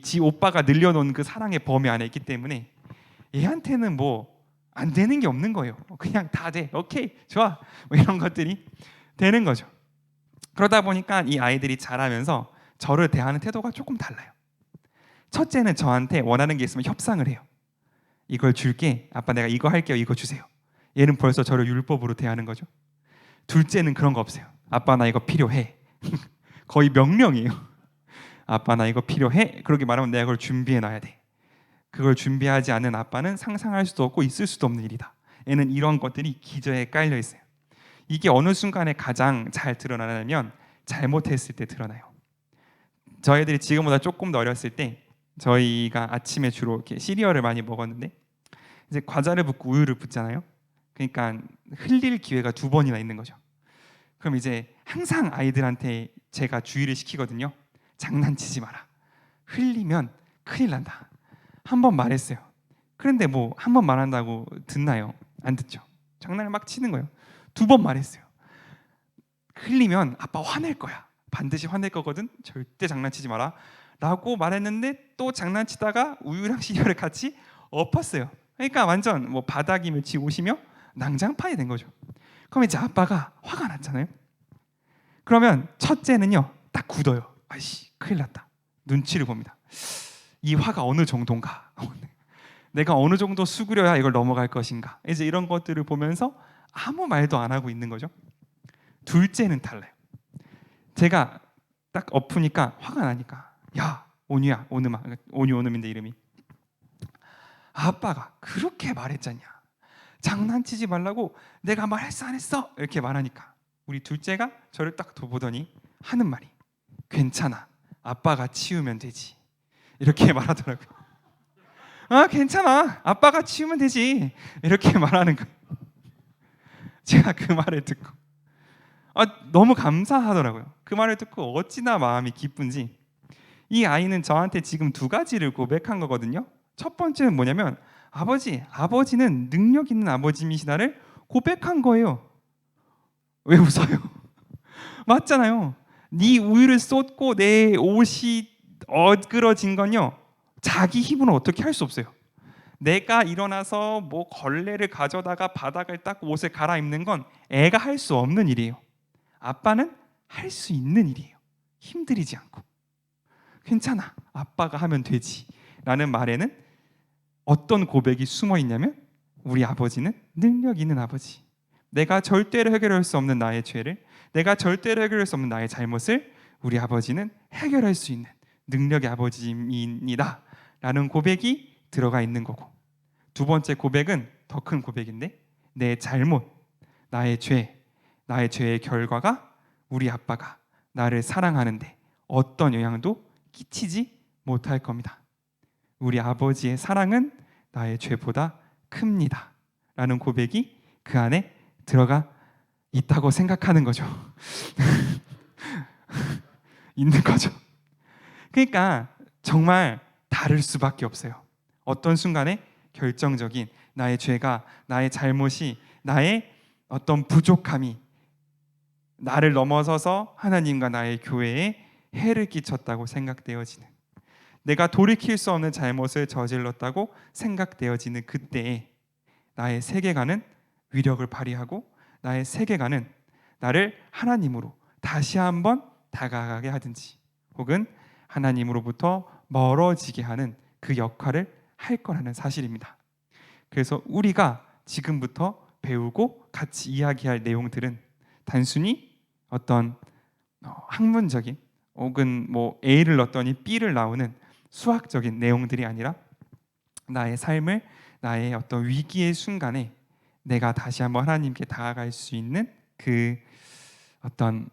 A: 지 오빠가 늘려놓은 그 사랑의 범위 안에 있기 때문에 얘한테는 뭐 안 되는 게 없는 거예요. 그냥 다 돼, 오케이, 좋아, 뭐 이런 것들이 되는 거죠. 그러다 보니까 이 아이들이 자라면서 저를 대하는 태도가 조금 달라요. 첫째는 저한테 원하는 게 있으면 협상을 해요. 이걸 줄게, 아빠 내가 이거 할게요, 이거 주세요. 얘는 벌써 저를 율법으로 대하는 거죠. 둘째는 그런 거 없어요. 아빠 나 이거 필요해. 거의 명령이에요. 아빠 나 이거 필요해. 그렇게 말하면 내가 그걸 준비해 놔야 돼. 그걸 준비하지 않은 아빠는 상상할 수도 없고 있을 수도 없는 일이다. 얘는 이런 것들이 기저에 깔려 있어요. 이게 어느 순간에 가장 잘 드러나냐면 잘못했을 때 드러나요. 저희들이 지금보다 조금 더 어렸을 때 저희가 아침에 주로 이렇게 시리얼을 많이 먹었는데 이제 과자를 붓고 우유를 붓잖아요. 그러니까 흘릴 기회가 2번이나 있는 거죠. 그럼 이제 항상 아이들한테 제가 주의를 시키거든요. 장난치지 마라. 흘리면 큰일 난다. 한 번 말했어요. 그런데 뭐 한 번 말한다고 듣나요? 안 듣죠. 장난을 막 치는 거예요. 2번 말했어요. 흘리면 아빠 화낼 거야. 반드시 화낼 거거든. 절대 장난치지 마라 라고 말했는데 또 장난치다가 우유랑 시리얼을 같이 엎었어요. 그러니까 완전 뭐 바닥이 멸치 옷이며 난장판이 된 거죠. 그럼 이제 아빠가 화가 났잖아요. 그러면 첫째는요 딱 굳어요. 아이씨 큰일 났다. 눈치를 봅니다. 이 화가 어느 정도인가. 내가 어느 정도 수그려야 이걸 넘어갈 것인가? 이제 이런 것들을 보면서 아무 말도 안 하고 있는 거죠. 둘째는 달라요. 제가 딱 엎으니까 화가 나니까, 야 온유야, 온음아, 온유 온음인데 이름이, 아빠가 그렇게 말했잖냐, 장난치지 말라고 내가 말했어 안 했어? 이렇게 말하니까 우리 둘째가 저를 딱 보더니 하는 말이, 괜찮아, 아빠가 치우면 되지, 이렇게 말하더라고요. 아 괜찮아, 아빠가 치우면 되지, 이렇게 말하는 거예요. 제가 그 말을 듣고 너무 감사하더라고요. 그 말을 듣고 어찌나 마음이 기쁜지. 이 아이는 저한테 지금 두 가지를 고백한 거거든요. 첫 번째는 뭐냐면, 아버지는 능력 있는 아버지이시다를 고백한 거예요. 왜 웃어요? 맞잖아요. 네 우유를 쏟고 내 옷이 어그러진 건요, 자기 힘으로 어떻게 할 수 없어요. 내가 일어나서 뭐 걸레를 가져다가 바닥을 닦고 옷을 갈아입는 건 애가 할 수 없는 일이에요. 아빠는 할 수 있는 일이에요. 힘들이지 않고. 괜찮아, 아빠가 하면 되지 라는 말에는 어떤 고백이 숨어 있냐면, 우리 아버지는 능력 있는 아버지, 내가 절대로 해결할 수 없는 나의 죄를, 내가 절대로 해결할 수 없는 나의 잘못을 우리 아버지는 해결할 수 있는 능력의 아버지입니다 라는 고백이 들어가 있는 거고, 두 번째 고백은 더 큰 고백인데, 내 잘못, 나의 죄의 결과가 우리 아빠가 나를 사랑하는데 어떤 영향도 끼치지 못할 겁니다. 우리 아버지의 사랑은 나의 죄보다 큽니다 라는 고백이 그 안에 들어가 있다고 생각하는 거죠. 있는 거죠. 그러니까 정말 다를 수밖에 없어요. 어떤 순간에 결정적인 나의 죄가, 나의 잘못이, 나의 어떤 부족함이 나를 넘어서서 하나님과 나의 교회에 해를 끼쳤다고 생각되어지는, 내가 돌이킬 수 없는 잘못을 저질렀다고 생각되어지는 그때에 나의 세계관은 위력을 발휘하고, 나의 세계관은 나를 하나님으로 다시 한번 다가가게 하든지, 혹은 하나님으로부터 멀어지게 하는 그 역할을 할 거라는 사실입니다. 그래서 우리가 지금부터 배우고 같이 이야기할 내용들은 단순히 어떤 학문적인, 혹은 뭐 A를 넣었더니 B를 나오는 수학적인 내용들이 아니라, 나의 삶을, 나의 어떤 위기의 순간에 내가 다시 한번 하나님께 다가갈 수 있는 그 어떤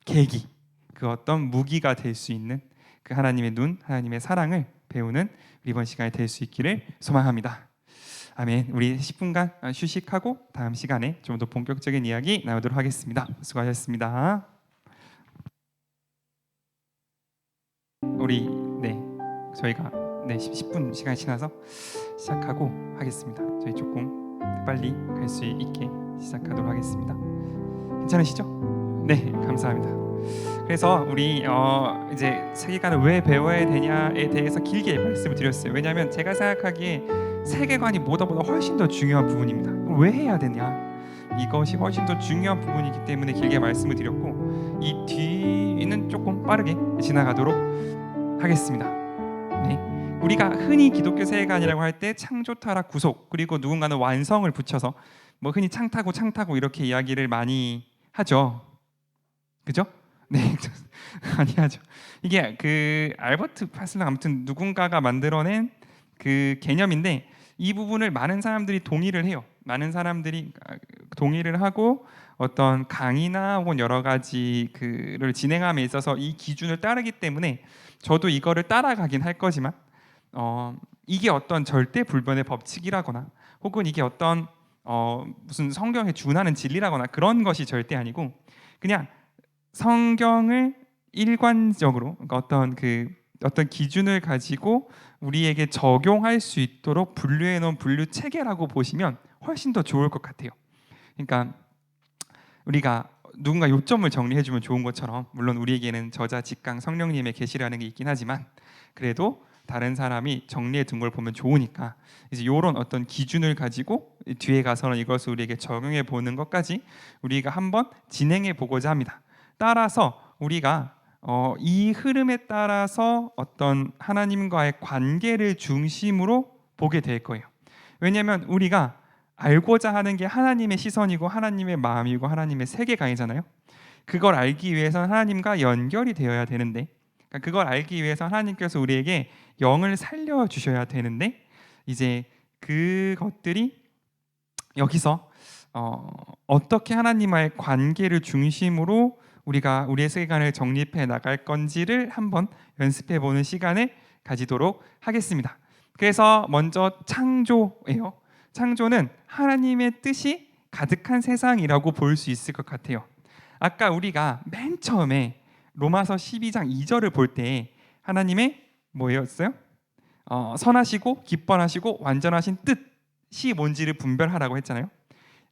A: 계기, 그 어떤 무기가 될 수 있는 그 하나님의 눈, 하나님의 사랑을 배우는 이번 시간이 될 수 있기를 소망합니다. 아멘. 우리 10분간 휴식하고 다음 시간에 좀 더 본격적인 이야기 나누도록 하겠습니다. 수고하셨습니다. 우리 저희가 10분 시간이 지나서 시작하고 하겠습니다. 저희 조금 빨리 갈 수 있게 시작하도록 하겠습니다. 괜찮으시죠? 네, 감사합니다. 그래서 우리 이제 세계관을 왜 배워야 되냐에 대해서 길게 말씀을 드렸어요. 왜냐하면 제가 생각하기에 세계관이 뭐보다 훨씬 더 중요한 부분입니다. 왜 해야 되냐? 이것이 훨씬 더 중요한 부분이기 때문에 길게 말씀을 드렸고, 이 뒤는 조금 빠르게 지나가도록 하겠습니다. 네. 우리가 흔히 기독교 세계관이라고 할 때 창조, 타락, 구속, 그리고 누군가는 완성을 붙여서 뭐 흔히 창타고 이렇게 이야기를 많이 하죠. 그죠? 네, 많이 하죠. 이게 그 알버트 파슬러, 아무튼 누군가가 만들어낸 그 개념인데, 이 부분을 많은 사람들이 동의를 해요. 많은 사람들이 동의를 하고 어떤 강의나 혹은 여러 가지 그를 진행함에 있어서 이 기준을 따르기 때문에 저도 이거를 따라가긴 할 거지만, 이게 어떤 절대 불변의 법칙이라거나, 혹은 이게 어떤 무슨 성경에 준하는 진리라거나 그런 것이 절대 아니고, 그냥 성경을 일관적으로, 그러니까 어떤 기준을 가지고 우리에게 적용할 수 있도록 분류해 놓은 분류 체계라고 보시면 훨씬 더 좋을 것 같아요. 그러니까 우리가 누군가 요점을 정리해 주면 좋은 것처럼, 물론 우리에게는 저자, 직강, 성령님의 계시라는 게 있긴 하지만, 그래도 다른 사람이 정리해 둔 걸 보면 좋으니까 이제 이런 어떤 기준을 가지고 뒤에 가서는 이것을 우리에게 적용해 보는 것까지 우리가 한번 진행해 보고자 합니다. 따라서 우리가 이 흐름에 따라서 어떤 하나님과의 관계를 중심으로 보게 될 거예요. 왜냐하면 우리가 알고자 하는 게 하나님의 시선이고 하나님의 마음이고 하나님의 세계관이잖아요. 그걸 알기 위해서는 하나님과 연결이 되어야 되는데, 그러니까 그걸 알기 위해서 하나님께서 우리에게 영을 살려주셔야 되는데, 이제 그것들이 여기서 어떻게 하나님과의 관계를 중심으로 우리가 우리의 세계관을 정립해 나갈 건지를 한번 연습해 보는 시간을 가지도록 하겠습니다. 그래서 먼저 창조예요. 창조는 하나님의 뜻이 가득한 세상이라고 볼 수 있을 것 같아요. 아까 우리가 맨 처음에 로마서 12장 2절을 볼 때 하나님의 뭐였어요? 선하시고 기뻐하시고 완전하신 뜻이 뭔지를 분별하라고 했잖아요.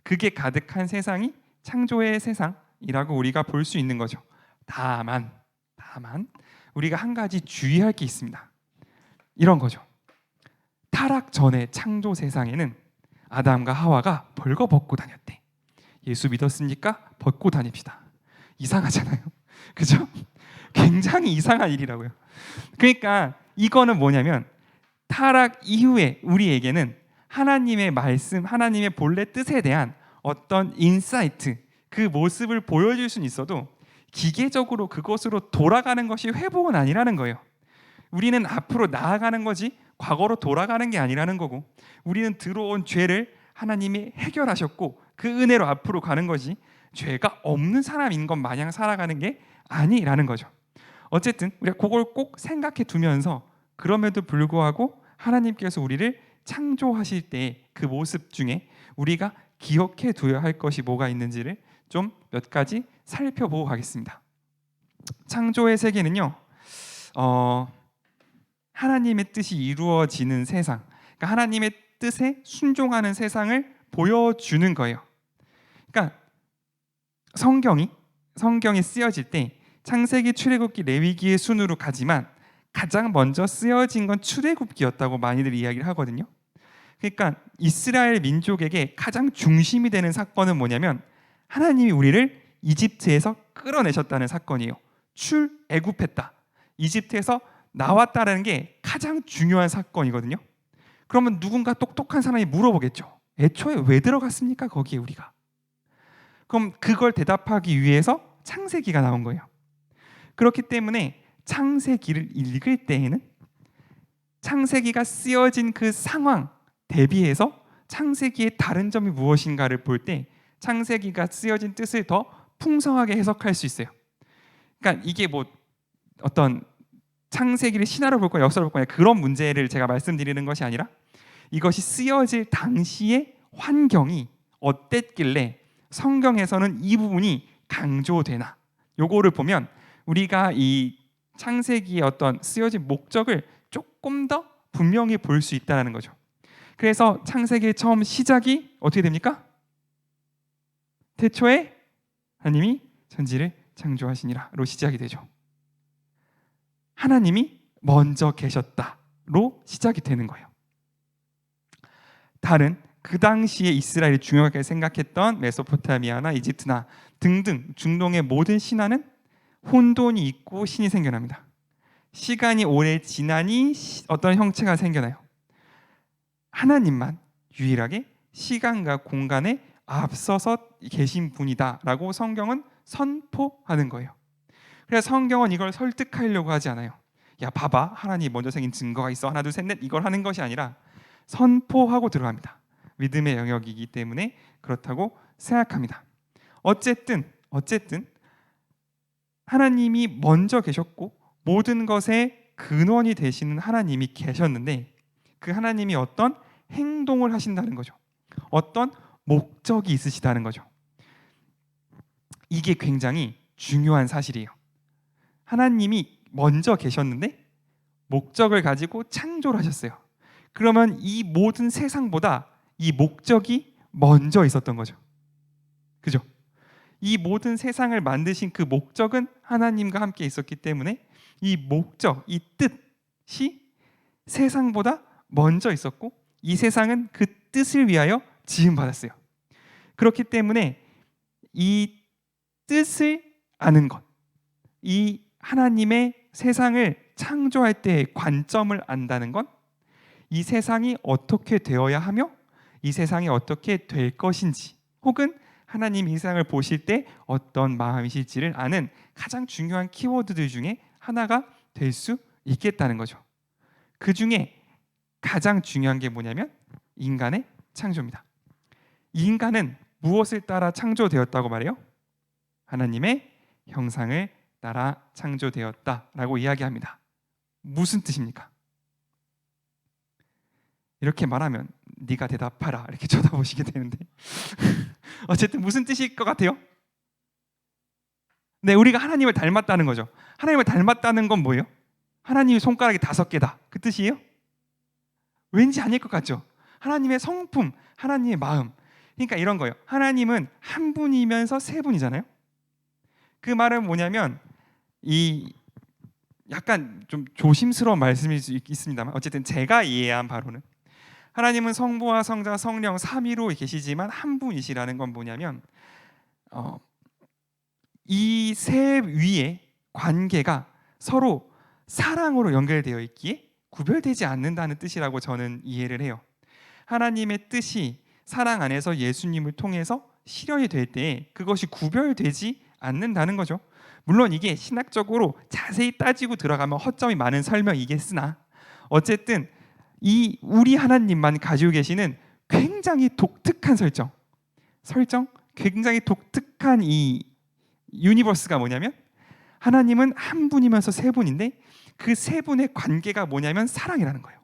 A: 그게 가득한 세상이 창조의 세상이라고 우리가 볼 수 있는 거죠. 다만 우리가 한 가지 주의할 게 있습니다. 이런 거죠. 타락 전의 창조 세상에는 아담과 하와가 벌거벗고 다녔대. 예수 믿었습니까? 벗고 다닙시다. 이상하잖아요. 그죠? 굉장히 이상한 일이라고요. 그러니까 이거는 뭐냐면 타락 이후에 우리에게는 하나님의 말씀, 하나님의 본래 뜻에 대한 어떤 인사이트, 그 모습을 보여줄 수는 있어도 기계적으로 그것으로 돌아가는 것이 회복은 아니라는 거예요. 우리는 앞으로 나아가는 거지 과거로 돌아가는 게 아니라는 거고, 우리는 들어온 죄를 하나님이 해결하셨고 그 은혜로 앞으로 가는 거지 죄가 없는 사람인 것 마냥 살아가는 게 아니라는 거죠. 어쨌든 우리가 그걸 꼭 생각해 두면서, 그럼에도 불구하고 하나님께서 우리를 창조하실 때 그 모습 중에 우리가 기억해 두어야 할 것이 뭐가 있는지를 좀 몇 가지 살펴보고 가겠습니다. 창조의 세계는요, 하나님의 뜻이 이루어지는 세상, 그러니까 하나님의 뜻에 순종하는 세상을 보여주는 거예요. 그러니까 성경이 쓰여질 때 창세기, 출애굽기, 레위기의 순으로 가지만 가장 먼저 쓰여진 건 출애굽기였다고 많이들 이야기를 하거든요. 그러니까 이스라엘 민족에게 가장 중심이 되는 사건은 뭐냐면 하나님이 우리를 이집트에서 끌어내셨다는 사건이에요. 출애굽했다. 이집트에서 나왔다라는 게 가장 중요한 사건이거든요. 그러면 누군가 똑똑한 사람이 물어보겠죠. 애초에 왜 들어갔습니까? 거기에 우리가. 그럼 그걸 대답하기 위해서 창세기가 나온 거예요. 그렇기 때문에 창세기를 읽을 때에는 창세기가 쓰여진 그 상황 대비해서 창세기의 다른 점이 무엇인가를 볼 때 창세기가 쓰여진 뜻을 더 풍성하게 해석할 수 있어요. 그러니까 이게 뭐 어떤 창세기를 신화로 볼 거냐 역사로 볼 거냐 그런 문제를 제가 말씀드리는 것이 아니라, 이것이 쓰여질 당시의 환경이 어땠길래 성경에서는 이 부분이 강조되나, 요거를 보면 우리가 이 창세기의 어떤 쓰여진 목적을 조금 더 분명히 볼 수 있다는 거죠. 그래서 창세기의 처음 시작이 어떻게 됩니까? 태초에 하나님이 천지를 창조하시니라로 시작이 되죠. 하나님이 먼저 계셨다로 시작이 되는 거예요. 다른 그 당시에 이스라엘이 중요하게 생각했던 메소포타미아나 이집트나 등등 중동의 모든 신화는 혼돈이 있고 신이 생겨납니다. 시간이 오래 지나니 어떤 형체가 생겨나요. 하나님만 유일하게 시간과 공간에 앞서서 계신 분이다라고 성경은 선포하는 거예요. 그래서 성경은 이걸 설득하려고 하지 않아요. 야 봐봐, 하나님 먼저 생긴 증거가 있어, 하나 둘 셋 넷 이걸 하는 것이 아니라 선포하고 들어갑니다. 믿음의 영역이기 때문에 그렇다고 생각합니다. 어쨌든 하나님이 먼저 계셨고 모든 것의 근원이 되시는 하나님이 계셨는데, 그 하나님이 어떤 행동을 하신다는 거죠. 어떤 목적이 있으시다는 거죠. 이게 굉장히 중요한 사실이에요. 하나님이 먼저 계셨는데 목적을 가지고 창조를 하셨어요. 그러면 이 모든 세상보다 이 목적이 먼저 있었던 거죠. 그죠? 이 모든 세상을 만드신 그 목적은 하나님과 함께 있었기 때문에 이 목적, 이 뜻이 세상보다 먼저 있었고 이 세상은 그 뜻을 위하여 지음받았어요. 그렇기 때문에 이 뜻을 아는 것, 이 하나님의 세상을 창조할 때의 관점을 안다는 건 이 세상이 어떻게 되어야 하며 이 세상이 어떻게 될 것인지, 혹은 하나님이 이 세상을 보실 때 어떤 마음이실지를 아는 가장 중요한 키워드들 중에 하나가 될 수 있겠다는 거죠. 그 중에 가장 중요한 게 뭐냐면 인간의 창조입니다. 이 인간은 무엇을 따라 창조되었다고 말해요? 하나님의 형상을 따라 창조되었다라고 이야기합니다. 무슨 뜻입니까? 이렇게 말하면 네가 대답하라 이렇게 쳐다보시게 되는데 어쨌든 무슨 뜻일 것 같아요? 네, 우리가 하나님을 닮았다는 거죠. 하나님을 닮았다는 건 뭐예요? 하나님의 손가락이 5개다 그 뜻이에요? 왠지 아닐 것 같죠? 하나님의 성품, 하나님의 마음. 그러니까 이런 거예요. 하나님은 한 분이면서 세 분이잖아요. 그 말은 뭐냐면 이 약간 좀 조심스러운 말씀일 수 있습니다만 어쨌든 제가 이해한 바로는 하나님은 성부와 성자, 성령 삼위로 계시지만 한 분이시라는 건 뭐냐면 이 세 위의 관계가 서로 사랑으로 연결되어 있기에 구별되지 않는다는 뜻이라고 저는 이해를 해요. 하나님의 뜻이 사랑 안에서 예수님을 통해서 실현이 될 때 그것이 구별되지 않는다는 거죠. 물론 이게 신학적으로 자세히 따지고 들어가면 허점이 많은 설명이겠으나 어쨌든 이 우리 하나님만 가지고 계시는 굉장히 독특한 설정, 굉장히 독특한 이 유니버스가 뭐냐면 하나님은 한 분이면서 세 분인데 그 세 분의 관계가 뭐냐면 사랑이라는 거예요.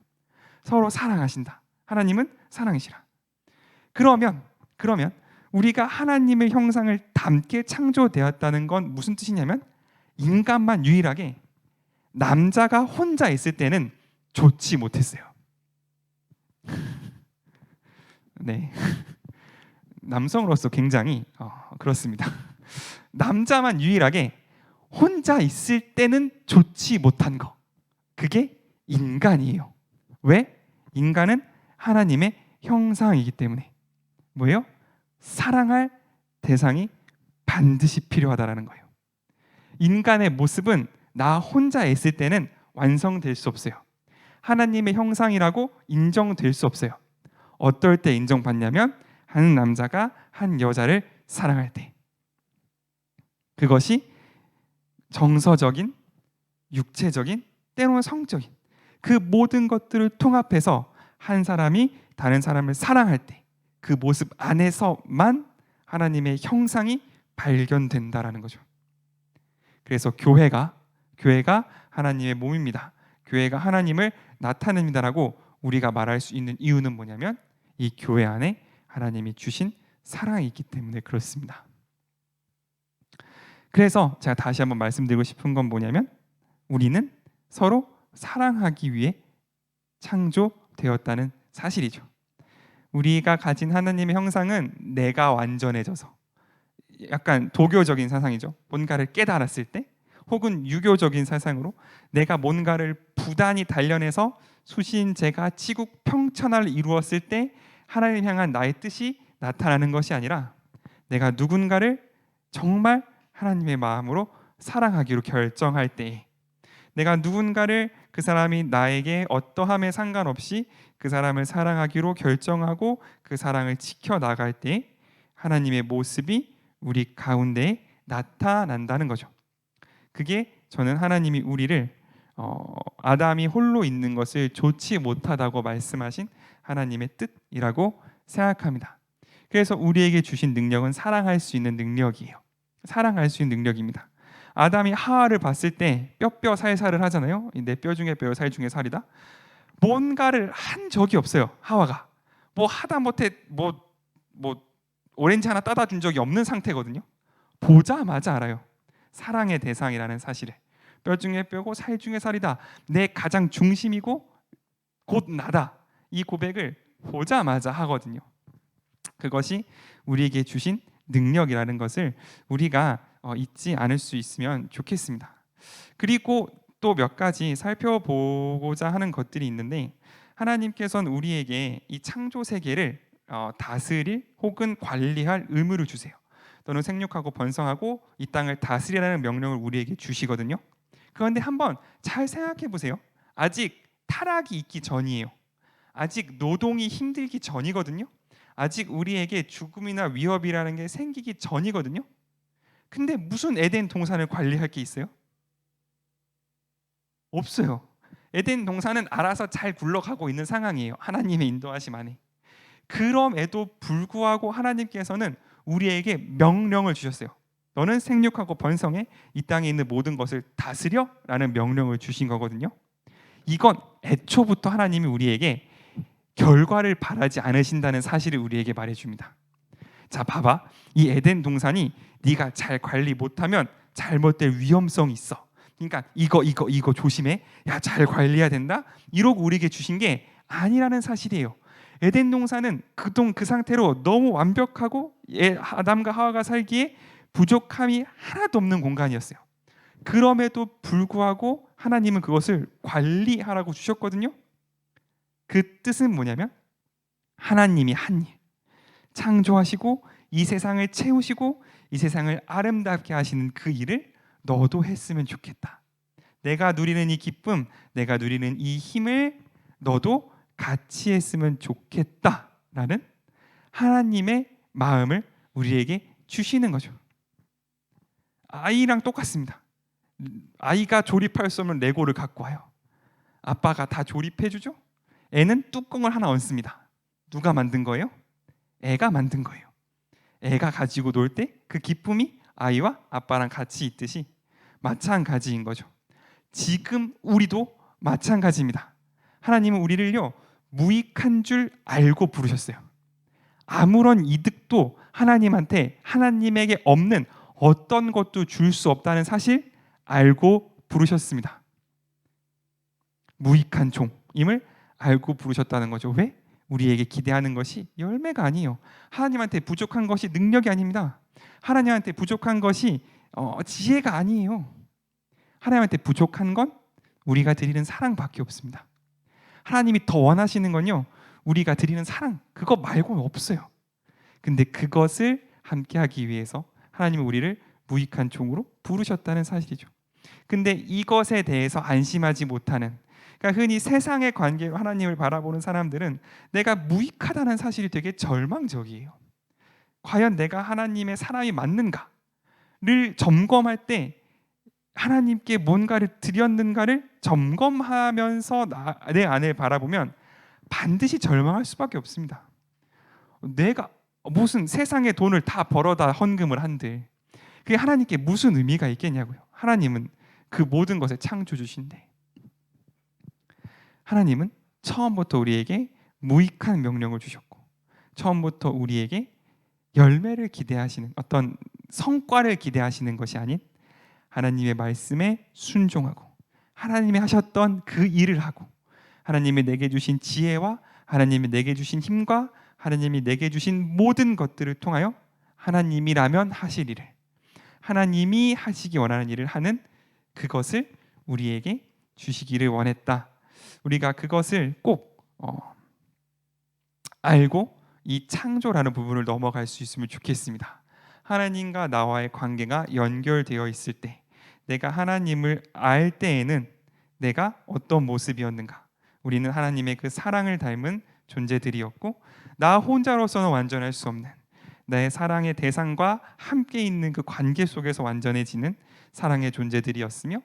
A: 서로 사랑하신다. 하나님은 사랑이시라. 그러면 우리가 하나님의 형상을 닮게 창조되었다는 건 무슨 뜻이냐면 인간만 유일하게 남자가 혼자 있을 때는 좋지 못했어요. 네, 남성으로서 굉장히 그렇습니다. 남자만 유일하게 혼자 있을 때는 좋지 못한 거, 그게 인간이에요. 왜? 인간은 하나님의 형상이기 때문에. 뭐예요? 사랑할 대상이 반드시 필요하다라는 거예요. 인간의 모습은 나 혼자 있을 때는 완성될 수 없어요. 하나님의 형상이라고 인정될 수 없어요. 어떨 때 인정받냐면 한 남자가 한 여자를 사랑할 때, 그것이 정서적인, 육체적인, 때로는 성적인 그 모든 것들을 통합해서 한 사람이 다른 사람을 사랑할 때 그 모습 안에서만 하나님의 형상이 발견된다라는 거죠. 그래서 교회가 하나님의 몸입니다. 교회가 하나님을 나타냅니다라고 우리가 말할 수 있는 이유는 뭐냐면 이 교회 안에 하나님이 주신 사랑이 있기 때문에 그렇습니다. 그래서 제가 다시 한번 말씀드리고 싶은 건 뭐냐면 우리는 서로 사랑하기 위해 창조되었다는 사실이죠. 우리가 가진 하나님의 형상은 내가 완전해져서, 약간 도교적인 사상이죠. 뭔가를 깨달았을 때, 혹은 유교적인 사상으로 내가 뭔가를 부단히 단련해서 수신제가 치국 평천화를 이루었을 때 하나님 향한 나의 뜻이 나타나는 것이 아니라 내가 누군가를 정말 하나님의 마음으로 사랑하기로 결정할 때, 내가 누군가를 그 사람이 나에게 어떠함에 상관없이 그 사람을 사랑하기로 결정하고 그 사랑을 지켜나갈 때 하나님의 모습이 우리 가운데에 나타난다는 거죠. 그게 저는 하나님이 우리를 아담이 홀로 있는 것을 좋지 못하다고 말씀하신 하나님의 뜻이라고 생각합니다. 그래서 우리에게 주신 능력은 사랑할 수 있는 능력이에요. 사랑할 수 있는 능력입니다. 아담이 하와를 봤을 때 뼈 살살을 하잖아요. 내 뼈 중에 뼈, 살 중에 살이다. 뭔가를 한 적이 없어요. 하와가 뭐 하다 못해 뭐 오렌지 하나 따다 준 적이 없는 상태거든요. 보자마자 알아요. 사랑의 대상이라는 사실을. 뼈 중에 뼈고 살 중에 살이다. 내 가장 중심이고 곧 나다. 이 고백을 보자마자 하거든요. 그것이 우리에게 주신 능력이라는 것을 우리가 잊지 않을 수 있으면 좋겠습니다. 그리고 또 몇 가지 살펴보고자 하는 것들이 있는데, 하나님께서는 우리에게 이 창조 세계를 다스릴 혹은 관리할 의무를 주세요. 또는 생육하고 번성하고 이 땅을 다스리라는 명령을 우리에게 주시거든요. 그런데 한번 잘 생각해 보세요. 아직 타락이 있기 전이에요. 아직 노동이 힘들기 전이거든요. 아직 우리에게 죽음이나 위협이라는 게 생기기 전이거든요. 근데 무슨 에덴 동산을 관리할 게 있어요? 없어요. 에덴 동산은 알아서 잘 굴러가고 있는 상황이에요. 하나님의 인도하심 안에. 그럼에도 불구하고 하나님께서는 우리에게 명령을 주셨어요. 너는 생육하고 번성해 이 땅에 있는 모든 것을 다스려 라는 명령을 주신 거거든요. 이건 애초부터 하나님이 우리에게 결과를 바라지 않으신다는 사실을 우리에게 말해줍니다. 자, 봐봐. 이 에덴 동산이 네가 잘 관리 못하면 잘못될 위험성이 있어. 그러니까 이거 조심해. 야, 잘 관리해야 된다. 이러고 우리에게 주신 게 아니라는 사실이에요. 에덴 동산은 그 상태로 너무 완벽하고 아담과 하와가 살기에 부족함이 하나도 없는 공간이었어요. 그럼에도 불구하고 하나님은 그것을 관리하라고 주셨거든요. 그 뜻은 뭐냐면 하나님이 한 일, 창조하시고 이 세상을 채우시고 이 세상을 아름답게 하시는 그 일을 너도 했으면 좋겠다. 내가 누리는 이 기쁨, 내가 누리는 이 힘을 너도 같이 했으면 좋겠다라는 하나님의 마음을 우리에게 주시는 거죠. 아이랑 똑같습니다. 아이가 조립할 수 없는 레고를 갖고 와요. 아빠가 다 조립해 주죠. 애는 뚜껑을 하나 얹습니다. 누가 만든 거예요? 애가 만든 거예요. 애가 가지고 놀 때 그 기쁨이 아이와 아빠랑 같이 있듯이 마찬가지인 거죠. 지금 우리도 마찬가지입니다. 하나님은 우리를요 무익한 줄 알고 부르셨어요. 아무런 이득도 하나님에게 없는 어떤 것도 줄 수 없다는 사실 알고 부르셨습니다. 무익한 종임을 알고 부르셨다는 거죠. 왜? 우리에게 기대하는 것이 열매가 아니에요. 하나님한테 부족한 것이 능력이 아닙니다. 하나님한테 부족한 것이 지혜가 아니에요. 하나님한테 부족한 건 우리가 드리는 사랑밖에 없습니다. 하나님이 더 원하시는 건요 우리가 드리는 사랑 그거 말고는 없어요. 근데 그것을 함께하기 위해서 하나님은 우리를 무익한 종으로 부르셨다는 사실이죠. 근데 이것에 대해서 안심하지 못하는, 그러니까 흔히 세상의 관계로 하나님을 바라보는 사람들은 내가 무익하다는 사실이 되게 절망적이에요. 과연 내가 하나님의 사람이 맞는가를 점검할 때 하나님께 뭔가를 드렸는가를 점검하면서 내 안을 바라보면 반드시 절망할 수밖에 없습니다. 내가 무슨 세상의 돈을 다 벌어다 헌금을 한들 그게 하나님께 무슨 의미가 있겠냐고요. 하나님은 그 모든 것을 창조주신데 하나님은 처음부터 우리에게 무익한 명령을 주셨고 처음부터 우리에게 열매를 기대하시는 어떤 성과를 기대하시는 것이 아닌 하나님의 말씀에 순종하고 하나님이 하셨던 그 일을 하고 하나님이 내게 주신 지혜와 하나님이 내게 주신 힘과 하나님이 내게 주신 모든 것들을 통하여 하나님이라면 하실 일을 하나님이 하시기 원하는 일을 하는 그것을 우리에게 주시기를 원했다. 우리가 그것을 꼭 알고 이 창조라는 부분을 넘어갈 수 있으면 좋겠습니다. 하나님과 나와의 관계가 연결되어 있을 때 내가 하나님을 알 때에는 내가 어떤 모습이었는가, 우리는 하나님의 그 사랑을 닮은 존재들이었고 나 혼자로서는 완전할 수 없는 나의 사랑의 대상과 함께 있는 그 관계 속에서 완전해지는 사랑의 존재들이었으며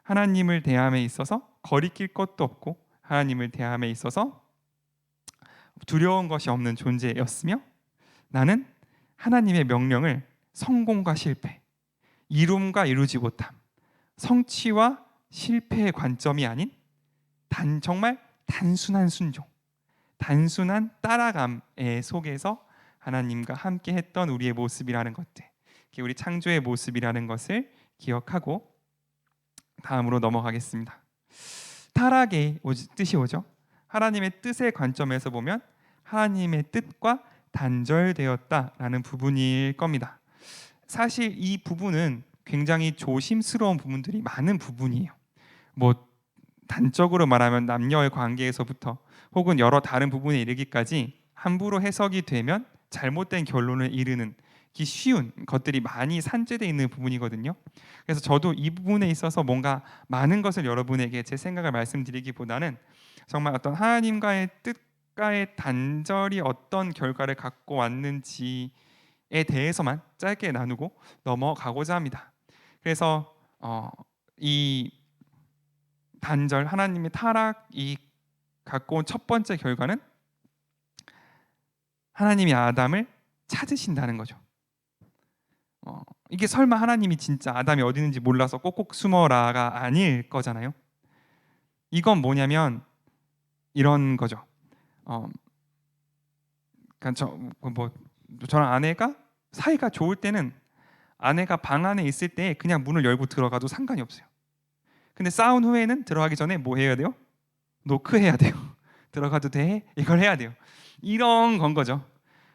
A: 하나님을 대함에 있어서 거리낄 것도 없고 하나님을 대함에 있어서 두려운 것이 없는 존재였으며 나는 하나님의 명령을 성공과 실패, 이룸과 이루지 못함, 성취와 실패의 관점이 아닌 정말 단순한 순종, 단순한 따라감의 속에서 하나님과 함께 했던 우리의 모습이라는 것들, 우리 창조의 모습이라는 것을 기억하고 다음으로 넘어가겠습니다. 타락의 뜻이 뭐죠? 하나님의 뜻의 관점에서 보면 하나님의 뜻과 단절되었다라는 부분일 겁니다. 사실 이 부분은 굉장히 조심스러운 부분들이 많은 부분이에요. 뭐 단적으로 말하면 남녀의 관계에서부터 혹은 여러 다른 부분에 이르기까지 함부로 해석이 되면 잘못된 결론을 이르는 듣기 쉬운 것들이 많이 산재되어 있는 부분이거든요. 그래서 저도 이 부분에 있어서 뭔가 많은 것을 여러분에게 제 생각을 말씀드리기보다는 정말 어떤 하나님과의 뜻과의 단절이 어떤 결과를 갖고 왔는지에 대해서만 짧게 나누고 넘어가고자 합니다. 그래서 이 단절, 하나님의 타락이 갖고 온 첫 번째 결과는 하나님이 아담을 찾으신다는 거죠. 이게 설마 하나님이 진짜 아담이 어디 있는지 몰라서 꼭꼭 숨어라가 아닐 거잖아요. 이건 뭐냐면 이런 거죠. 그러니까 저랑 아내가 사이가 좋을 때는 아내가 방 안에 있을 때 그냥 문을 열고 들어가도 상관이 없어요. 근데 싸운 후에는 들어가기 전에 뭐 해야 돼요? 노크해야 돼요. 들어가도 돼? 이걸 해야 돼요. 이런 건 거죠.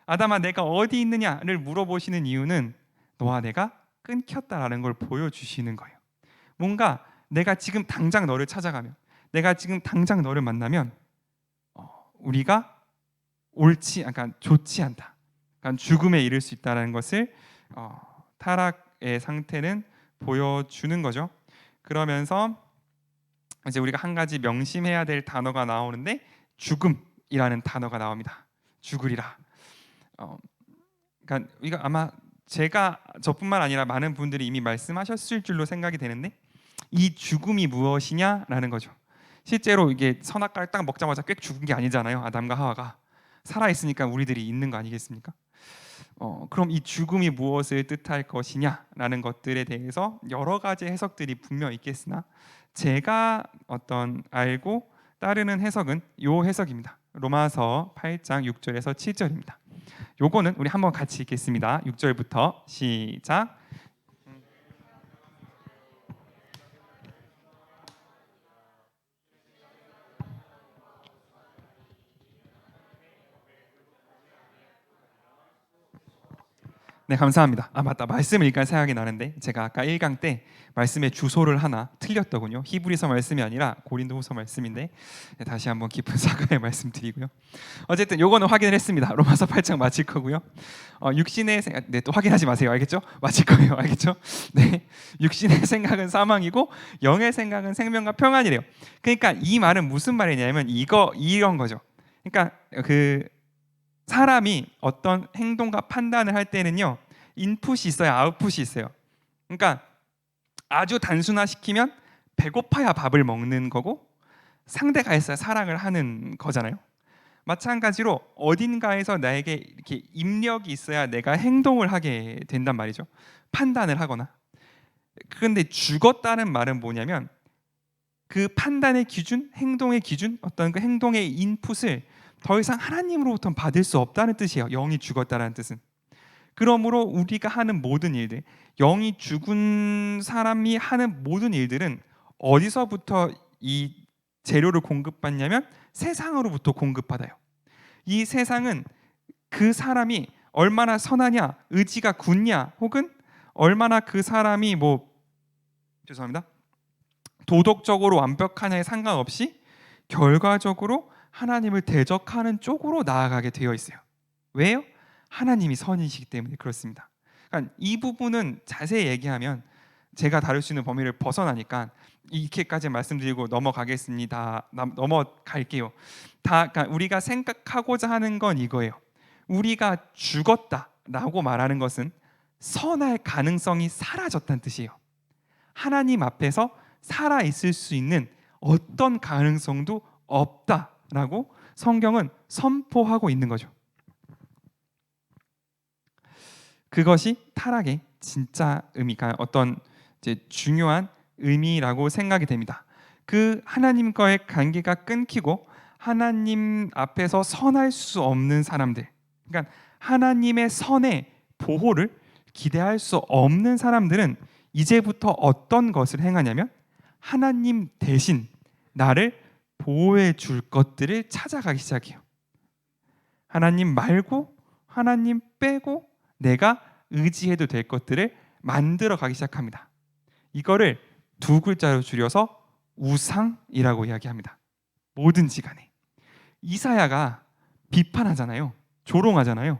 A: 아담아, 내가 어디 있느냐를 물어보시는 이유는 너와 내가 끊겼다라는 걸 보여주시는 거예요. 뭔가 내가 지금 당장 너를 찾아가면, 내가 지금 당장 너를 만나면 우리가 좋지 않다, 죽음에 이를 수 있다는 것을 타락의 상태는 보여주는 거죠. 그러면서 이제 우리가 한 가지 명심해야 될 단어가 나오는데 죽음이라는 단어가 나옵니다. 죽으리라. 그러니까 이거 아마 저뿐만 아니라 많은 분들이 이미 말씀하셨을 줄로 생각이 되는데, 이 죽음이 무엇이냐라는 거죠. 실제로 이게 선악과를 딱 먹자마자 꽥 죽은 게 아니잖아요. 아담과 하와가 살아 있으니까 우리들이 있는 거 아니겠습니까? 그럼 이 죽음이 무엇을 뜻할 것이냐라는 것들에 대해서 여러 가지 해석들이 분명 있겠으나 제가 알고 따르는 해석은 요 해석입니다. 로마서 8장 6절에서 7절입니다. 요거는 우리 한번 같이 읽겠습니다. 6절부터 시작. 네, 감사합니다. 맞다. 말씀을 읽으니까 생각이 나는데 제가 아까 1강 때 말씀의 주소를 하나 틀렸더군요. 히브리서 말씀이 아니라 고린도후서 말씀인데 다시 한번 깊은 사과의 말씀드리고요. 어쨌든 요거는 확인을 했습니다. 로마서 8장 마칠 거고요. 육신의 생각, 또 확인하지 마세요. 알겠죠? 마칠 거예요. 알겠죠? 네, 육신의 생각은 사망이고 영의 생각은 생명과 평안이래요. 그러니까 이 말은 무슨 말이냐면 이런 거죠. 그러니까 사람이 어떤 행동과 판단을 할 때는요, 인풋이 있어야 아웃풋이 있어요. 그러니까 아주 단순화시키면 배고파야 밥을 먹는 거고 상대가 있어야 사랑을 하는 거잖아요. 마찬가지로 어딘가에서 나에게 이렇게 입력이 있어야 내가 행동을 하게 된단 말이죠. 판단을 하거나. 그런데 죽었다는 말은 뭐냐면 그 판단의 기준, 행동의 기준, 어떤 그 행동의 인풋을 더 이상 하나님으로부터 받을 수 없다는 뜻이에요. 영이 죽었다는 뜻은. 그러므로 우리가 하는 모든 일들, 영이 죽은 사람이 하는 모든 일들은 어디서부터 이 재료를 공급받냐면 세상으로부터 공급받아요. 이 세상은 그 사람이 얼마나 선하냐, 의지가 굳냐, 혹은 얼마나 그 사람이 도덕적으로 완벽하냐에 상관없이 결과적으로 하나님을 대적하는 쪽으로 나아가게 되어 있어요. 왜요? 하나님이 선이시기 때문에 그렇습니다. 그러니까 이 부분은 자세히 얘기하면 제가 다룰 수 있는 범위를 벗어나니까 이렇게까지 말씀드리고 넘어가겠습니다. 넘어갈게요. 그러니까 우리가 생각하고자 하는 건 이거예요. 우리가 죽었다라고 말하는 것은 선할 가능성이 사라졌다는 뜻이에요. 하나님 앞에서 살아 있을 수 있는 어떤 가능성도 없다라고 성경은 선포하고 있는 거죠. 그것이 타락의 진짜 의미가 어떤 중요한 의미라고 생각이 됩니다. 그 하나님과의 관계가 끊기고 하나님 앞에서 선할 수 없는 사람들, 그러니까 하나님의 선의 보호를 기대할 수 없는 사람들은 이제부터 어떤 것을 행하냐면 하나님 대신 나를 보호해 줄 것들을 찾아가기 시작해요. 하나님 말고 하나님 빼고 내가 의지해도 될 것들을 만들어 가기 시작합니다. 이거를 두 글자로 줄여서 우상이라고 이야기합니다. 뭐든지 간에. 이사야가 비판하잖아요. 조롱하잖아요.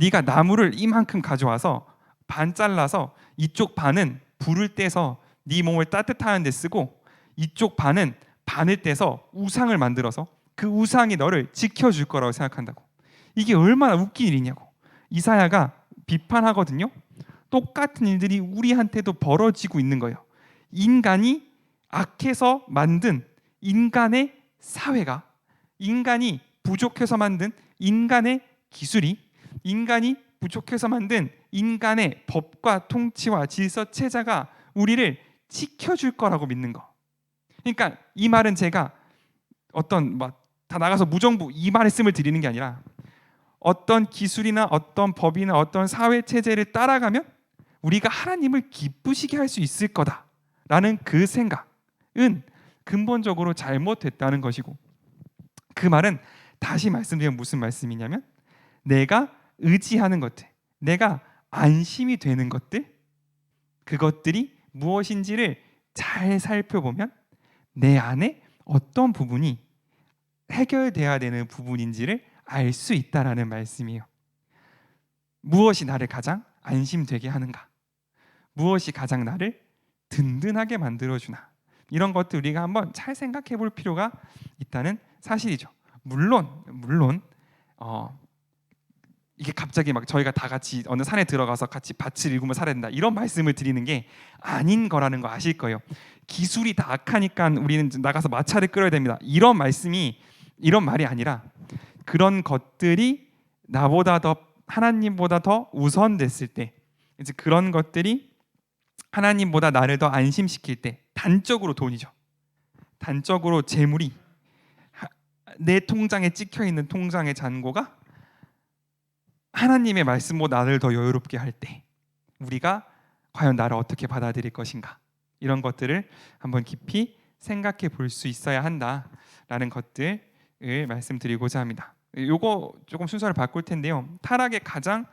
A: 네가 나무를 이만큼 가져와서 반 잘라서 이쪽 반은 불을 떼서 네 몸을 따뜻하는 데 쓰고 이쪽 반은 반을 떼서 우상을 만들어서 그 우상이 너를 지켜줄 거라고 생각한다고. 이게 얼마나 웃긴 일이냐고. 이사야가 비판하거든요. 똑같은 일들이 우리한테도 벌어지고 있는 거예요. 인간이 악해서 만든 인간의 사회가, 인간이 부족해서 만든 인간의 기술이, 인간이 부족해서 만든 인간의 법과 통치와 질서 체제가 우리를 지켜줄 거라고 믿는 거. 그러니까 이 말은 제가 어떤 막 다 나가서 무정부 이 말씀을 드리는 게 아니라 어떤 기술이나 어떤 법이나 어떤 사회 체제를 따라가면 우리가 하나님을 기쁘시게 할 수 있을 거다라는 그 생각은 근본적으로 잘못됐다는 것이고, 그 말은 다시 말씀드리면 무슨 말씀이냐면 내가 의지하는 것들, 내가 안심이 되는 것들, 그것들이 무엇인지를 잘 살펴보면 내 안에 어떤 부분이 해결돼야 되는 부분인지를 알 수 있다라는 말씀이에요. 무엇이 나를 가장 안심되게 하는가? 무엇이 가장 나를 든든하게 만들어주나? 이런 것들 우리가 한번 잘 생각해 볼 필요가 있다는 사실이죠. 물론 이게 갑자기 막 저희가 다 같이 어느 산에 들어가서 같이 밭을 일구며 살아야 된다 이런 말씀을 드리는 게 아닌 거라는 거 아실 거예요. 기술이 다 악하니까 우리는 나가서 마차를 끌어야 됩니다. 이런 말이 아니라 그런 것들이 나보다 더 하나님보다 더 우선됐을 때, 이제 그런 것들이 하나님보다 나를 더 안심시킬 때, 단적으로 돈이죠. 단적으로 재물이 내 통장에 찍혀 있는 통장의 잔고가 하나님의 말씀보다 나를 더 여유롭게 할 때 우리가 과연 나를 어떻게 받아들일 것인가, 이런 것들을 한번 깊이 생각해 볼 수 있어야 한다라는 것들을 말씀드리고자 합니다. 요거 조금 순서를 바꿀 텐데요. 타락의 가장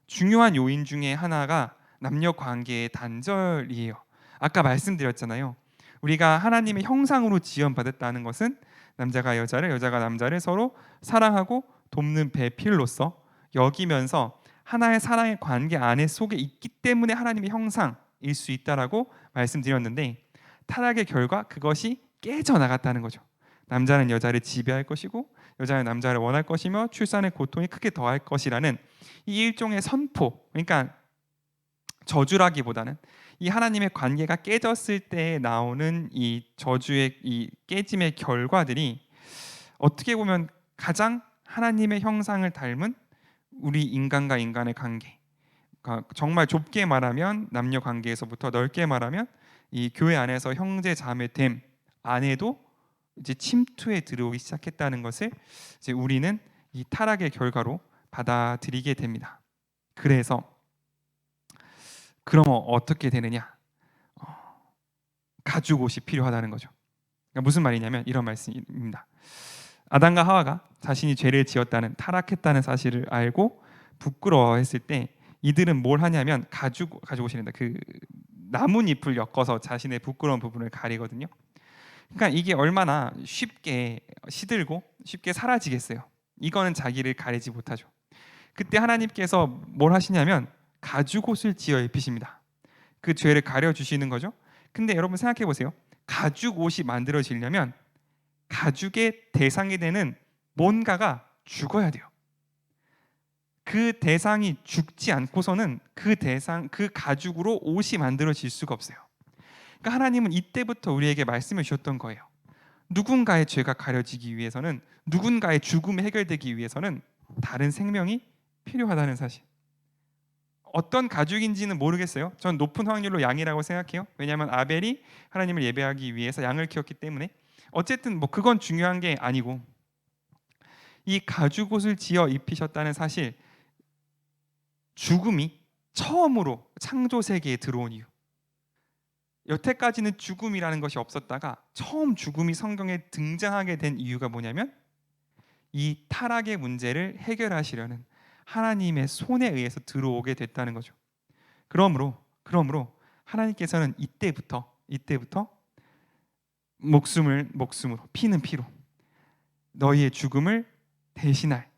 A: 중요한 요인 중에 하나가 남녀 관계의 단절이에요. 아까 말씀드렸잖아요. 우리가 하나님의 형상으로 지원받았다는 것은 남자가 여자를, 여자가 남자를 서로 사랑하고 돕는 배필로서 여기면서 하나의 사랑의 관계 안에 속에 있기 때문에 하나님의 형상일 수 있다라고 말씀드렸는데, 타락의 결과 그것이 깨져나갔다는 거죠. 남자는 여자를 지배할 것이고 여자는 남자를 원할 것이며 출산의 고통이 크게 더할 것이라는 이 일종의 선포, 그러니까 저주라기보다는 이 하나님의 관계가 깨졌을 때 나오는 이 저주의 이 깨짐의 결과들이 어떻게 보면 가장 하나님의 형상을 닮은 우리 인간과 인간의 관계, 그러니까 정말 좁게 말하면 남녀 관계에서부터 넓게 말하면 이 교회 안에서 형제 자매됨 안에도 이제 침투에 들어오기 시작했다는 것을 이제 우리는 이 타락의 결과로 받아들이게 됩니다. 그래서 그럼 어떻게 되느냐? 가죽 옷이 필요하다는 거죠. 그러니까 무슨 말이냐면 이런 말씀입니다. 아담과 하와가 자신이 죄를 지었다는, 타락했다는 사실을 알고 부끄러워했을 때 이들은 뭘 하냐면 가죽 옷이란다. 그 나뭇잎을 엮어서 자신의 부끄러운 부분을 가리거든요. 그러니까 이게 얼마나 쉽게 시들고 쉽게 사라지겠어요. 이거는 자기를 가리지 못하죠. 그때 하나님께서 뭘 하시냐면 가죽 옷을 지어 입히십니다. 그 죄를 가려 주시는 거죠. 근데 여러분 생각해 보세요. 가죽 옷이 만들어지려면 가죽의 대상이 되는 뭔가가 죽어야 돼요. 그 대상이 죽지 않고서는 그 가죽으로 옷이 만들어질 수가 없어요. 그러니까 하나님은 이때부터 우리에게 말씀을 주셨던 거예요. 누군가의 죄가 가려지기 위해서는, 누군가의 죽음이 해결되기 위해서는 다른 생명이 필요하다는 사실. 어떤 가죽인지는 모르겠어요. 전 높은 확률로 양이라고 생각해요. 왜냐하면 아벨이 하나님을 예배하기 위해서 양을 키웠기 때문에. 어쨌든 뭐 그건 중요한 게 아니고, 이 가죽옷을 지어 입히셨다는 사실, 죽음이 처음으로 창조 세계에 들어온 이유. 여태까지는 죽음이라는 것이 없었다가 처음 죽음이 성경에 등장하게 된 이유가 뭐냐면 이 타락의 문제를 해결하시려는 하나님의 손에 의해서 들어오게 됐다는 거죠. 그러므로 하나님께서는 이때부터 목숨으로, 피는 피로 너희의 죽음을 대신할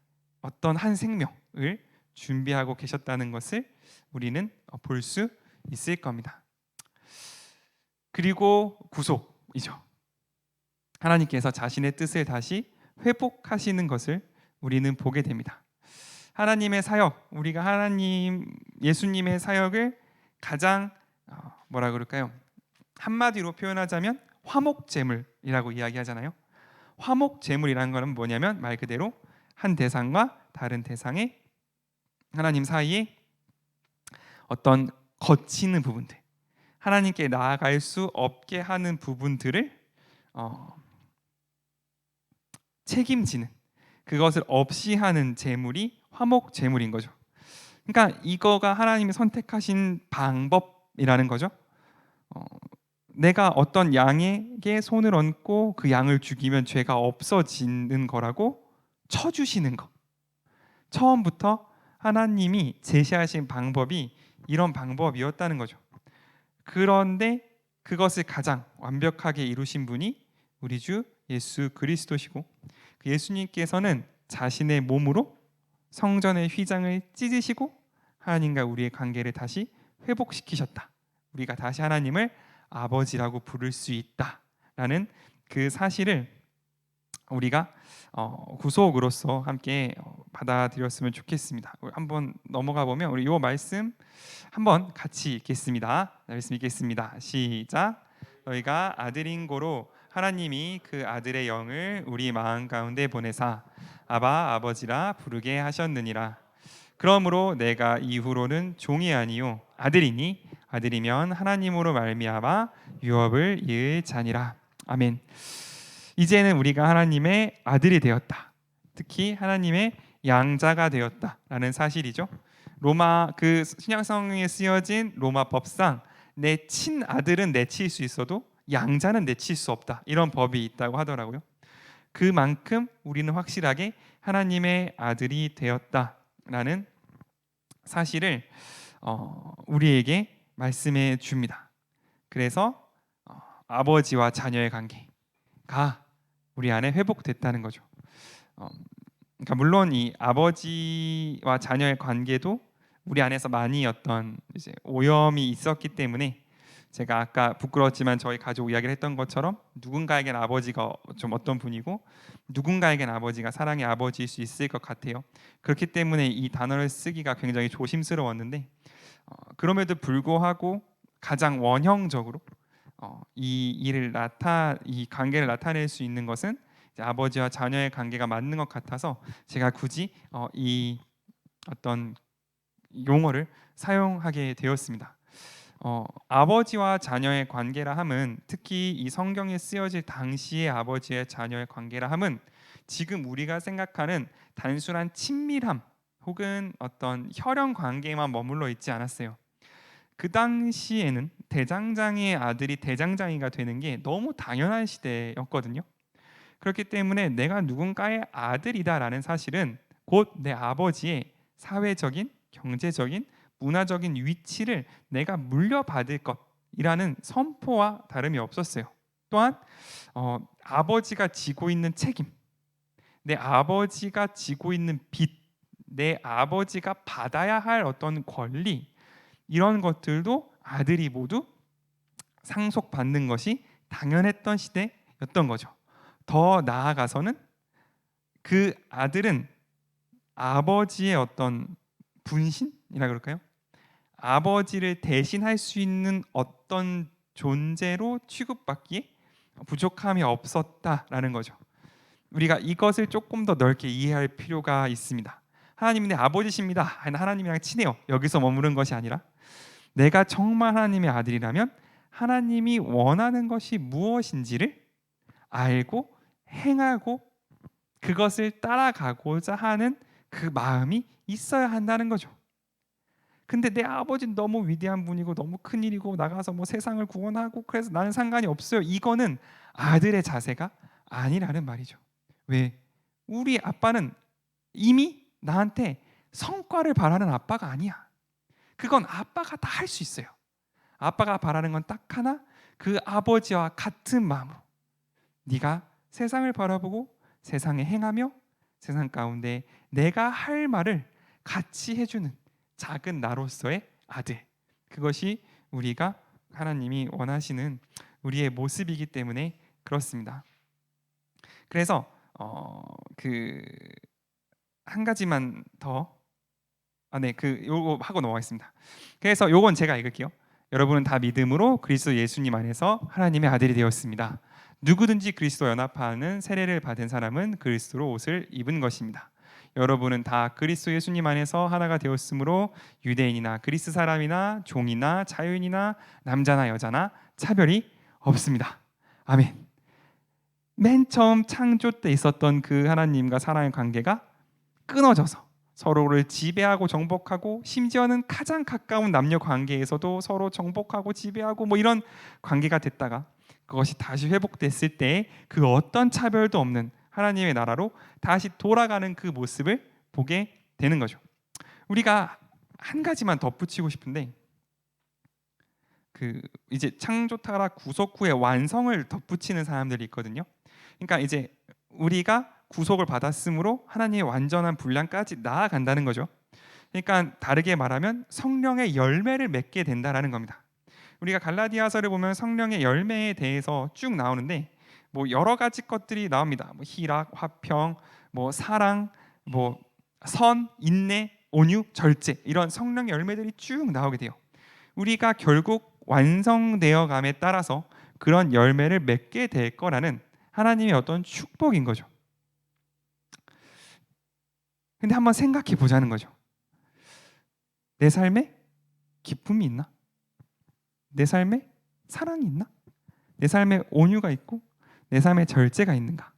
A: 어떤 한 생명을 준비하고 계셨다는 것을 우리는 볼 수 있을 겁니다. 그리고 구속이죠. 하나님께서 자신의 뜻을 다시 회복하시는 것을 우리는 보게 됩니다. 하나님의 사역, 우리가 예수님의 사역을 가장 뭐라 그럴까요? 한마디로 표현하자면 화목제물이라고 이야기하잖아요. 화목제물이라는 것은 뭐냐면 말 그대로 한 대상과 다른 대상의 하나님 사이에 어떤 거치는 부분들, 하나님께 나아갈 수 없게 하는 부분들을 책임지는, 그것을 없이 하는 제물이 화목제물인 거죠. 그러니까 이거가 하나님이 선택하신 방법이라는 거죠. 내가 어떤 양에게 손을 얹고 그 양을 죽이면 죄가 없어지는 거라고 쳐주시는 거. 처음부터 하나님이 제시하신 방법이 이런 방법이었다는 거죠. 그런데 그것을 가장 완벽하게 이루신 분이 우리 주 예수 그리스도시고, 그 예수님께서는 자신의 몸으로 성전의 휘장을 찢으시고 하나님과 우리의 관계를 다시 회복시키셨다. 우리가 다시 하나님을 아버지라고 부를 수 있다라는 그 사실을 우리가 구속으로서 함께 받아들였으면 좋겠습니다. 한번 넘어가 보면 우리 이 말씀 한번 같이 읽겠습니다. 말씀 읽겠습니다. 시작. 너희가 아들인 고로 하나님이 그 아들의 영을 우리 마음 가운데 보내사 아바 아버지라 부르게 하셨느니라. 그러므로 내가 이후로는 종이 아니요 아들이니 아들이면 하나님으로 말미암아 유업을 이을 자니라. 아멘. 이제는 우리가 하나님의 아들이 되었다. 특히 하나님의 양자가 되었다라는 사실이죠. 로마 그 신약성경에 쓰여진 로마 법상 내 친아들은 내칠 수 있어도 양자는 내칠 수 없다, 이런 법이 있다고 하더라고요. 그만큼 우리는 확실하게 하나님의 아들이 되었다라는 사실을 우리에게 말씀해 줍니다. 그래서 아버지와 자녀의 관계가 우리 안에 회복됐다는 거죠. 그러니까 물론 이 아버지와 자녀의 관계도 우리 안에서 많이 어떤 이제 오염이 있었기 때문에, 제가 아까 부끄러웠지만 저희 가족 이야기를 했던 것처럼 누군가에겐 아버지가 좀 어떤 분이고 누군가에겐 아버지가 사랑의 아버지일 수 있을 것 같아요. 그렇기 때문에 이 단어를 쓰기가 굉장히 조심스러웠는데, 그럼에도 불구하고 가장 원형적으로 이 관계를 나타낼 수 있는 것은 이제 아버지와 자녀의 관계가 맞는 것 같아서 제가 굳이 이 어떤 용어를 사용하게 되었습니다. 아버지와 자녀의 관계라 함은, 특히 이 성경에 쓰여질 당시의 아버지의 자녀의 관계라 함은 지금 우리가 생각하는 단순한 친밀함 혹은 어떤 혈연 관계에만 머물러 있지 않았어요. 그 당시에는 대장장이의 아들이 대장장이가 되는 게 너무 당연한 시대였거든요. 그렇기 때문에 내가 누군가의 아들이다라는 사실은 곧 내 아버지의 사회적인, 경제적인, 문화적인 위치를 내가 물려받을 것이라는 선포와 다름이 없었어요. 또한 아버지가 지고 있는 책임, 내 아버지가 지고 있는 빚, 내 아버지가 받아야 할 어떤 권리, 이런 것들도 아들이 모두 상속받는 것이 당연했던 시대였던 거죠. 더 나아가서는 그 아들은 아버지의 어떤 분신이라 그럴까요? 아버지를 대신할 수 있는 어떤 존재로 취급받기에 부족함이 없었다라는 거죠. 우리가 이것을 조금 더 넓게 이해할 필요가 있습니다. 하나님이 내 아버지십니다. 하나님이랑 친해요. 여기서 머무른 것이 아니라, 내가 정말 하나님의 아들이라면 하나님이 원하는 것이 무엇인지를 알고 행하고 그것을 따라가고자 하는 그 마음이 있어야 한다는 거죠. 근데 내 아버지는 너무 위대한 분이고 너무 큰일이고 나가서 뭐 세상을 구원하고 그래서 나는 상관이 없어요. 이거는 아들의 자세가 아니라는 말이죠. 왜? 우리 아빠는 이미 나한테 성과를 바라는 아빠가 아니야. 그건 아빠가 다 할 수 있어요. 아빠가 바라는 건 딱 하나, 그 아버지와 같은 마음으로 네가 세상을 바라보고 세상에 행하며 세상 가운데 내가 할 말을 같이 해주는 작은 나로서의 아들, 그것이 우리가 하나님이 원하시는 우리의 모습이기 때문에 그렇습니다. 그래서 그 한 가지만 더 요거 하고 넘어가겠습니다. 그래서 요건 제가 읽을게요. 여러분은 다 믿음으로 그리스도 예수님 안에서 하나님의 아들이 되었습니다. 누구든지 그리스도 연합하는 세례를 받은 사람은 그리스도로 옷을 입은 것입니다. 여러분은 다 그리스도 예수님 안에서 하나가 되었으므로 유대인이나 그리스 사람이나 종이나 자유인이나 남자나 여자나 차별이 없습니다. 아멘. 맨 처음 창조 때 있었던 그 하나님과 사람의 관계가 끊어져서 서로를 지배하고 정복하고, 심지어는 가장 가까운 남녀 관계에서도 서로 정복하고 지배하고 뭐 이런 관계가 됐다가 그것이 다시 회복됐을 때 그 어떤 차별도 없는 하나님의 나라로 다시 돌아가는 그 모습을 보게 되는 거죠. 우리가 한 가지만 덧붙이고 싶은데, 이제 창조 타락 구속 후에 완성을 덧붙이는 사람들이 있거든요. 그러니까 이제 우리가 구속을 받았으므로 하나님의 완전한 분량까지 나아간다는 거죠. 그러니까 다르게 말하면 성령의 열매를 맺게 된다라는 겁니다. 우리가 갈라디아서를 보면 성령의 열매에 대해서 쭉 나오는데 뭐 여러 가지 것들이 나옵니다. 뭐 희락, 화평, 뭐 사랑, 뭐 선, 인내, 온유, 절제, 이런 성령의 열매들이 쭉 나오게 돼요. 우리가 결국 완성되어 감에 따라서 그런 열매를 맺게 될 거라는 하나님의 어떤 축복인 거죠. 근데 한번 생각해 보자는 거죠. 내 삶에 기쁨이 있나? 내 삶에 사랑이 있나? 내 삶에 온유가 있고 내 삶에 절제가 있는가?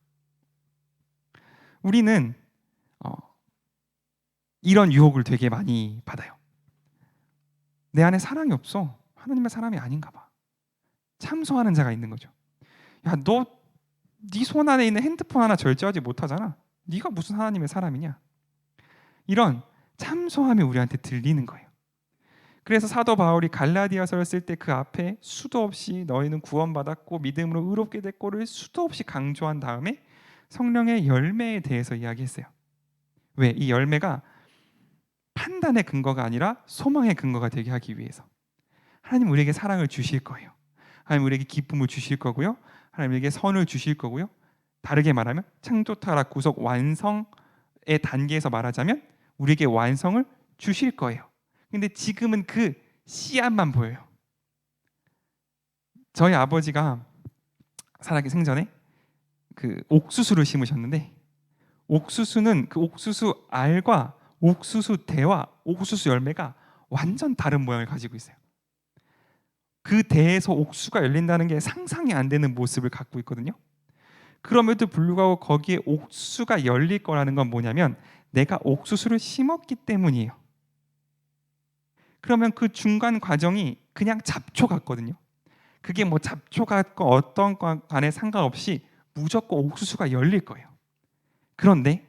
A: 우리는 이런 유혹을 되게 많이 받아요. 내 안에 사랑이 없어. 하나님의 사람이 아닌가 봐. 참소하는 자가 있는 거죠. 야, 너 네 손 안에 있는 핸드폰 하나 절제하지 못하잖아. 네가 무슨 하나님의 사람이냐? 이런 참소함이 우리한테 들리는 거예요. 그래서 사도 바울이 갈라디아서를 쓸 때 그 앞에 수도 없이 너희는 구원받았고 믿음으로 의롭게 됐고를 수도 없이 강조한 다음에 성령의 열매에 대해서 이야기했어요. 왜? 이 열매가 판단의 근거가 아니라 소망의 근거가 되게 하기 위해서. 하나님 우리에게 사랑을 주실 거예요. 하나님 우리에게 기쁨을 주실 거고요. 하나님 우리에게 선을 주실 거고요. 다르게 말하면 창조 타락 구속 완성의 단계에서 말하자면 우리에게 완성을 주실 거예요. 근데 지금은 그 씨앗만 보여요. 저희 아버지가 살아계 생전에 그 옥수수를 심으셨는데, 옥수수는 그 옥수수 알과 옥수수 대와 옥수수 열매가 완전 다른 모양을 가지고 있어요. 그 대에서 옥수수가 열린다는 게 상상이 안 되는 모습을 갖고 있거든요. 그럼에도 불구하고 거기에 옥수수가 열릴 거라는 건 뭐냐면 내가 옥수수를 심었기 때문이에요. 그러면 그 중간 과정이 그냥 잡초 같거든요. 그게 뭐 잡초 같고 어떤 간에 상관없이 무조건 옥수수가 열릴 거예요. 그런데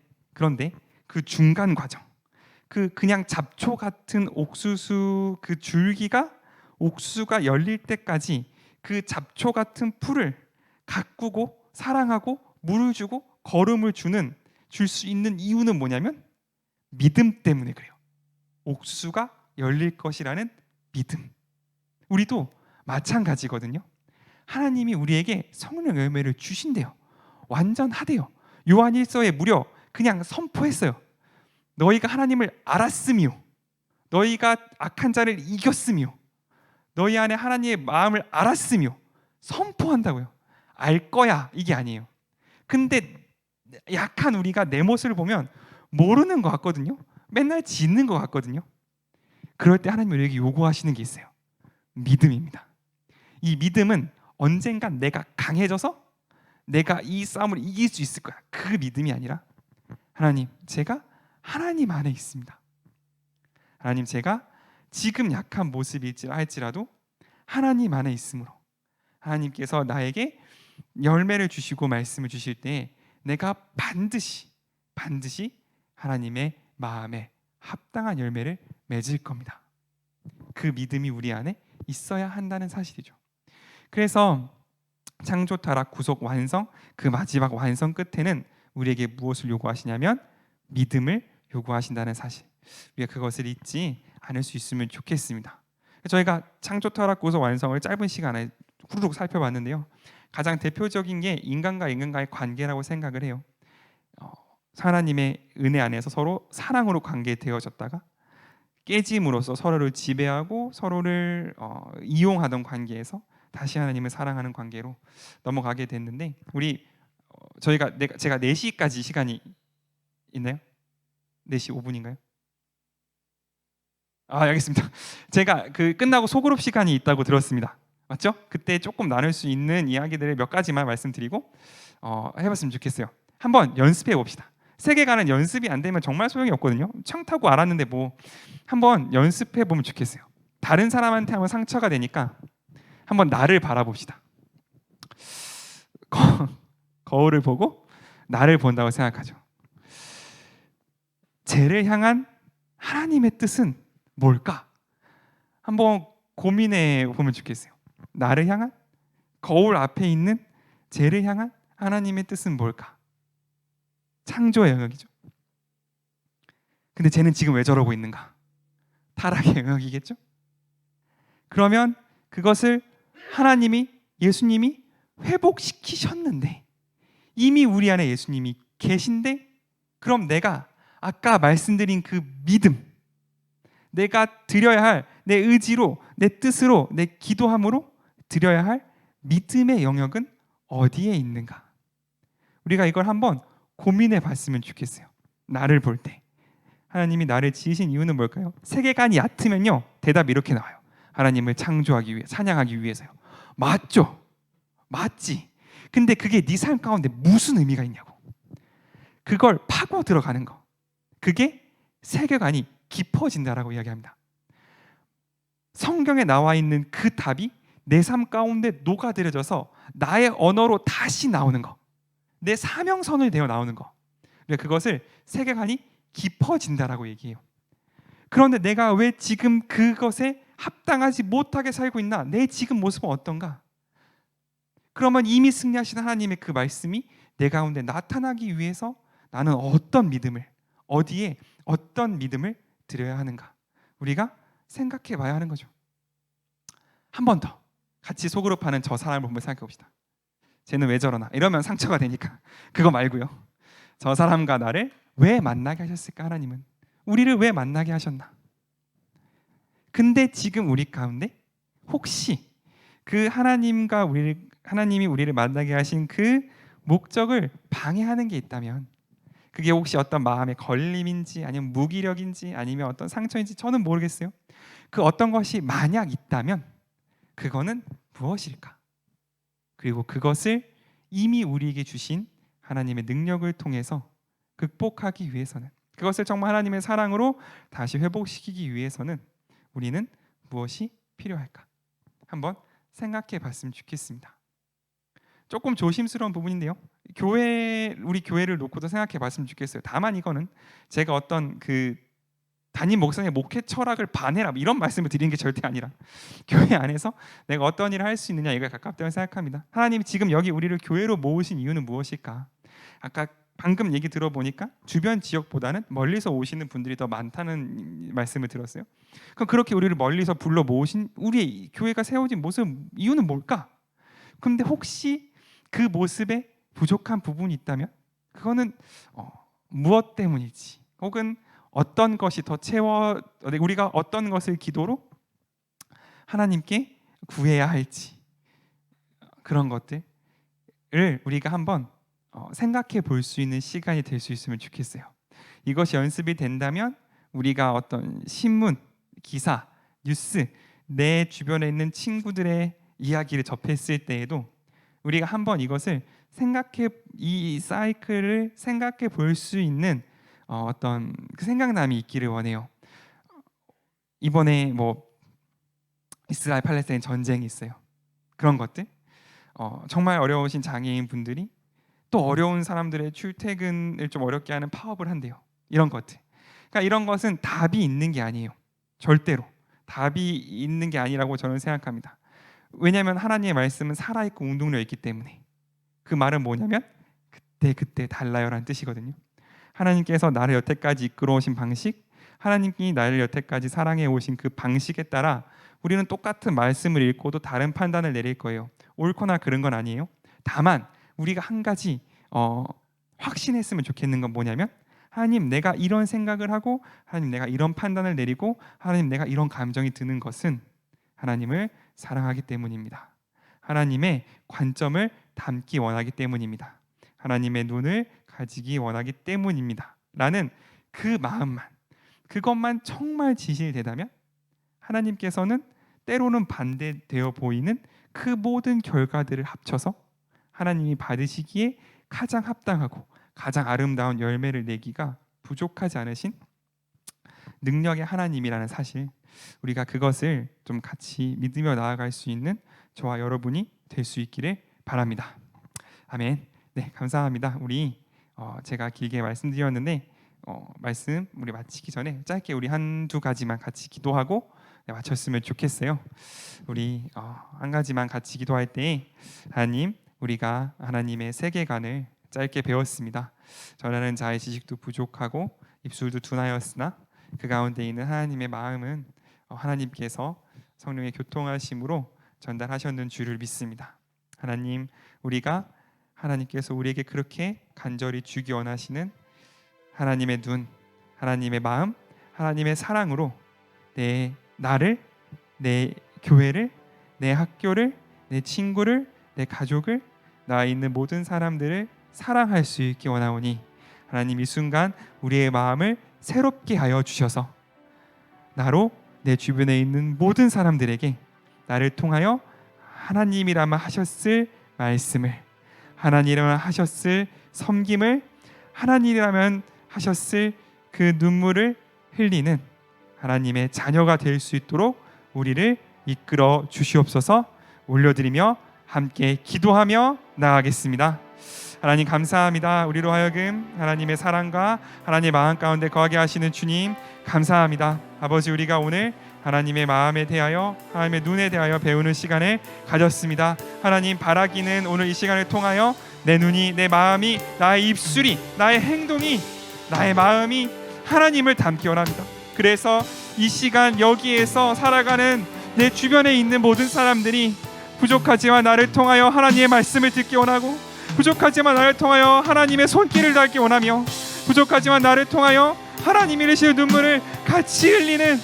A: 그 중간 과정, 그냥 잡초 같은 옥수수 그 줄기가 옥수수가 열릴 때까지 그 잡초 같은 풀을 가꾸고 사랑하고 물을 주고 거름을 줄 수 있는 이유는 뭐냐면 믿음 때문에 그래요. 옥수수가 열릴 것이라는 믿음. 우리도 마찬가지거든요. 하나님이 우리에게 성령 열매를 주신대요. 완전하대요. 요한일서에 무려 그냥 선포했어요. 너희가 하나님을 알았으며 너희가 악한 자를 이겼으며 너희 안에 하나님의 마음을 알았으며 선포한다고요. 알 거야 이게 아니에요. 근데 약한 우리가 내 모습을 보면 모르는 것 같거든요. 맨날 짓는 것 같거든요. 그럴 때 하나님이 우리에게 요구하시는 게 있어요. 믿음입니다. 이 믿음은 언젠간 내가 강해져서 내가 이 싸움을 이길 수 있을 거야. 그 믿음이 아니라 하나님, 제가 하나님 안에 있습니다. 하나님, 제가 지금 약한 모습일지 할지라도 하나님 안에 있으므로 하나님께서 나에게 열매를 주시고 말씀을 주실 때 내가 반드시 하나님의 마음에 합당한 열매를 맺을 겁니다. 그 믿음이 우리 안에 있어야 한다는 사실이죠. 그래서 창조 타락 구속 완성, 그 마지막 완성 끝에는 우리에게 무엇을 요구하시냐면 믿음을 요구하신다는 사실. 우리가 그것을 잊지 않을 수 있으면 좋겠습니다. 저희가 창조 타락 고서 완성을 짧은 시간에 후루룩 살펴봤는데요. 가장 대표적인 게 인간과 인간과의 관계라고 생각을 해요. 하나님의 은혜 안에서 서로 사랑으로 관계되어졌다가 깨짐으로써 서로를 지배하고 서로를 이용하던 관계에서 다시 하나님을 사랑하는 관계로 넘어가게 됐는데, 우리 제가 4시까지 시간이 있나요? 4시 5분인가요? 알겠습니다. 제가 끝나고 소그룹 시간이 있다고 들었습니다. 맞죠? 그때 조금 나눌 수 있는 이야기들을 몇 가지만 말씀드리고 해봤으면 좋겠어요. 한번 연습해 봅시다. 세계관은 연습이 안 되면 정말 소용이 없거든요. 창 타고 알았는데 뭐 한번 연습해 보면 좋겠어요. 다른 사람한테 하면 상처가 되니까 한번 나를 바라봅시다. 거울을 보고 나를 본다고 생각하죠. 쟤를 향한 하나님의 뜻은 뭘까? 한번 고민해 보면 좋겠어요. 나를 향한, 거울 앞에 있는 쟤를 향한 하나님의 뜻은 뭘까? 창조의 영역이죠. 근데 쟤는 지금 왜 저러고 있는가? 타락의 영역이겠죠? 그러면 그것을 하나님이, 예수님이 회복시키셨는데, 이미 우리 안에 예수님이 계신데, 그럼 내가 아까 말씀드린 그 믿음, 내가 드려야 할 내 의지로, 내 뜻으로, 내 기도함으로 드려야 할 믿음의 영역은 어디에 있는가? 우리가 이걸 한번 고민해 봤으면 좋겠어요. 나를 볼 때 하나님이 나를 지으신 이유는 뭘까요? 세계관이 얕으면요, 대답이 이렇게 나와요. 하나님을 창조하기 위해, 찬양하기 위해서요. 맞죠? 맞지. 근데 그게 네 삶 가운데 무슨 의미가 있냐고. 그걸 파고 들어가는 거, 그게 세계관이 깊어진다라고 이야기합니다. 성경에 나와 있는 그 답이 내 삶 가운데 녹아들여져서 나의 언어로 다시 나오는 거, 내 사명선을 되어 나오는 거, 그것을 세계관이 깊어진다라고 얘기해요. 그런데 내가 왜 지금 그것에 합당하지 못하게 살고 있나? 내 지금 모습은 어떤가? 그러면 이미 승리하신 하나님의 그 말씀이 내 가운데 나타나기 위해서 나는 어떤 믿음을, 어디에 어떤 믿음을 드려야 하는가? 우리가 생각해 봐야 하는 거죠. 한 번 더 같이 소그룹 하는 저 사람을 한번 생각해 봅시다. 쟤는 왜 저러나? 이러면 상처가 되니까 그거 말고요. 저 사람과 나를 왜 만나게 하셨을까? 하나님은 우리를 왜 만나게 하셨나? 근데 지금 우리 가운데 혹시 그 하나님이 우리를 만나게 하신 그 목적을 방해하는 게 있다면, 그게 혹시 어떤 마음의 걸림인지 아니면 무기력인지 아니면 어떤 상처인지 저는 모르겠어요. 그 어떤 것이 만약 있다면 그거는 무엇일까? 그리고 그것을 이미 우리에게 주신 하나님의 능력을 통해서 극복하기 위해서는, 그것을 정말 하나님의 사랑으로 다시 회복시키기 위해서는 우리는 무엇이 필요할까? 한번 생각해 봤으면 좋겠습니다. 조금 조심스러운 부분인데요. 우리 교회를 놓고도 생각해 봤으면 좋겠어요. 다만 이거는 제가 어떤 담임 목사의 목회 철학을 반해라 이런 말씀을 드리는 게 절대 아니라, 교회 안에서 내가 어떤 일을 할 수 있느냐 이거에 가깝다고 생각합니다. 하나님이 지금 여기 우리를 교회로 모으신 이유는 무엇일까? 아까 방금 얘기 들어보니까 주변 지역보다는 멀리서 오시는 분들이 더 많다는 말씀을 들었어요. 그럼 그렇게 우리를 멀리서 불러 모으신 우리의 교회가 세워진 모습, 이유는 뭘까? 그런데 혹시 그 모습에 부족한 부분이 있다면 그거는 무엇 때문일지, 혹은 어떤 것이 더 우리가 어떤 것을 기도로 하나님께 구해야 할지, 그런 것들을 우리가 한번 생각해 볼 수 있는 시간이 될 수 있으면 좋겠어요. 이것이 연습이 된다면 우리가 어떤 신문, 기사, 뉴스, 내 주변에 있는 친구들의 이야기를 접했을 때에도 우리가 한번 이것을 이 사이클을 생각해 볼 수 있는 어떤 그 생각남이 있기를 원해요. 이번에 뭐 이스라엘 팔레스타인 전쟁이 있어요. 그런 것들, 정말 어려우신 장애인 분들이 또 어려운 사람들의 출퇴근을 좀 어렵게 하는 파업을 한대요. 이런 것들. 그러니까 이런 것은 답이 있는 게 아니에요. 절대로 답이 있는 게 아니라고 저는 생각합니다. 왜냐하면 하나님의 말씀은 살아있고 운동력이 있기 때문에. 그 말은 뭐냐면 그때 달라요라는 뜻이거든요. 하나님께서 나를 여태까지 이끌어오신 방식, 하나님이 나를 여태까지 사랑해 오신 그 방식에 따라 우리는 똑같은 말씀을 읽고도 다른 판단을 내릴 거예요. 옳거나 그런 건 아니에요. 다만 우리가 한 가지 확신했으면 좋겠는 건 뭐냐면, 하나님, 내가 이런 생각을 하고, 하나님, 내가 이런 판단을 내리고, 하나님, 내가 이런 감정이 드는 것은 하나님을 사랑하기 때문입니다. 하나님의 관점을 담기 원하기 때문입니다. 하나님의 눈을 가지기 원하기 때문입니다 라는 그 마음만, 그것만 정말 진실되다면 하나님께서는 때로는 반대되어 보이는 그 모든 결과들을 합쳐서 하나님이 받으시기에 가장 합당하고 가장 아름다운 열매를 내기가 부족하지 않으신 능력의 하나님이라는 사실, 우리가 그것을 좀 같이 믿으며 나아갈 수 있는 저와 여러분이 될 수 있기를 바랍니다. 아멘. 네, 감사합니다. 우리 제가 길게 말씀드렸는데 말씀 우리 마치기 전에 짧게 우리 한두 가지만 같이 기도하고 마쳤으면 좋겠어요. 우리 한 가지만 같이 기도할 때, 하나님, 우리가 하나님의 세계관을 짧게 배웠습니다. 전하는 자의 지식도 부족하고 입술도 둔하였으나 그 가운데 있는 하나님의 마음은 하나님께서 성령의 교통하심으로 전달하셨는 줄을 믿습니다. 하나님, 우리가 하나님께서 우리에게 그렇게 간절히 주기 원하시는 하나님의 눈, 하나님의 마음, 하나님의 사랑으로 나를, 내 교회를, 내 학교를, 내 친구를, 내 가족을, 나에 있는 모든 사람들을 사랑할 수 있게 원하오니, 하나님, 이 순간 우리의 마음을 새롭게 하여 주셔서 나로 내 주변에 있는 모든 사람들에게 나를 통하여 하나님이라면 하셨을 말씀을, 하나님이라면 하셨을 섬김을, 하나님이라면 하셨을 그 눈물을 흘리는 하나님의 자녀가 될 수 있도록 우리를 이끌어 주시옵소서. 올려드리며 함께 기도하며 나아가겠습니다. 하나님, 감사합니다. 우리로 하여금 하나님의 사랑과 하나님의 마음 가운데 거하게 하시는 주님, 감사합니다. 아버지, 우리가 오늘 하나님의 마음에 대하여, 하나님의 눈에 대하여 배우는 시간을 가졌습니다. 하나님, 바라기는 오늘 이 시간을 통하여 내 눈이, 내 마음이, 나의 입술이, 나의 행동이, 나의 마음이 하나님을 담기 원합니다. 그래서 이 시간 여기에서 살아가는 내 주변에 있는 모든 사람들이 부족하지만 나를 통하여 하나님의 말씀을 듣기 원하고, 부족하지만 나를 통하여 하나님의 손길을 닿기 원하며, 부족하지만 나를 통하여 하나님이 흘리시는 눈물을 같이 흘리는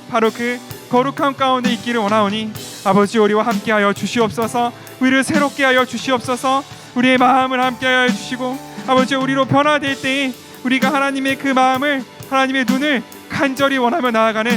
A: 바로 그 거룩함 가운데 있기를 원하오니, 아버지, 우리와 함께하여 주시옵소서. 우리를 새롭게 하여 주시옵소서. 우리의 마음을 함께하여 주시고, 아버지, 우리로 변화될 때에 우리가 하나님의 그 마음을, 하나님의 눈을 간절히 원하며 나아가는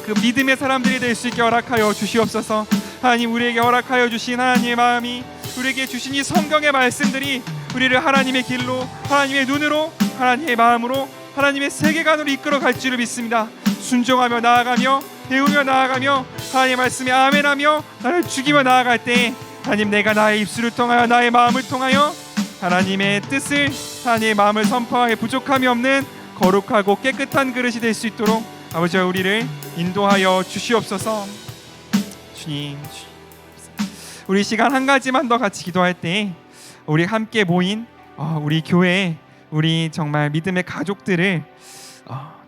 A: 그 믿음의 사람들이 될 수 있게 허락하여 주시옵소서. 하나님, 우리에게 허락하여 주신 하나님의 마음이, 우리에게 주신 이 성경의 말씀들이 우리를 하나님의 길로, 하나님의 눈으로, 하나님의 마음으로, 하나님의 세계관으로 이끌어 갈 줄을 믿습니다. 순종하며 나아가며 배우며 나아가며 하나님의 말씀에 아멘하며 나를 죽이며 나아갈 때, 하나님, 내가 나의 입술을 통하여, 나의 마음을 통하여 하나님의 뜻을, 하나님의 마음을 선포하게 부족함이 없는 거룩하고 깨끗한 그릇이 될 수 있도록 아버지와 우리를 인도하여 주시옵소서. 주님, 우리 시간 한 가지만 더 같이 기도할 때, 우리 함께 모인 우리 교회, 우리 정말 믿음의 가족들을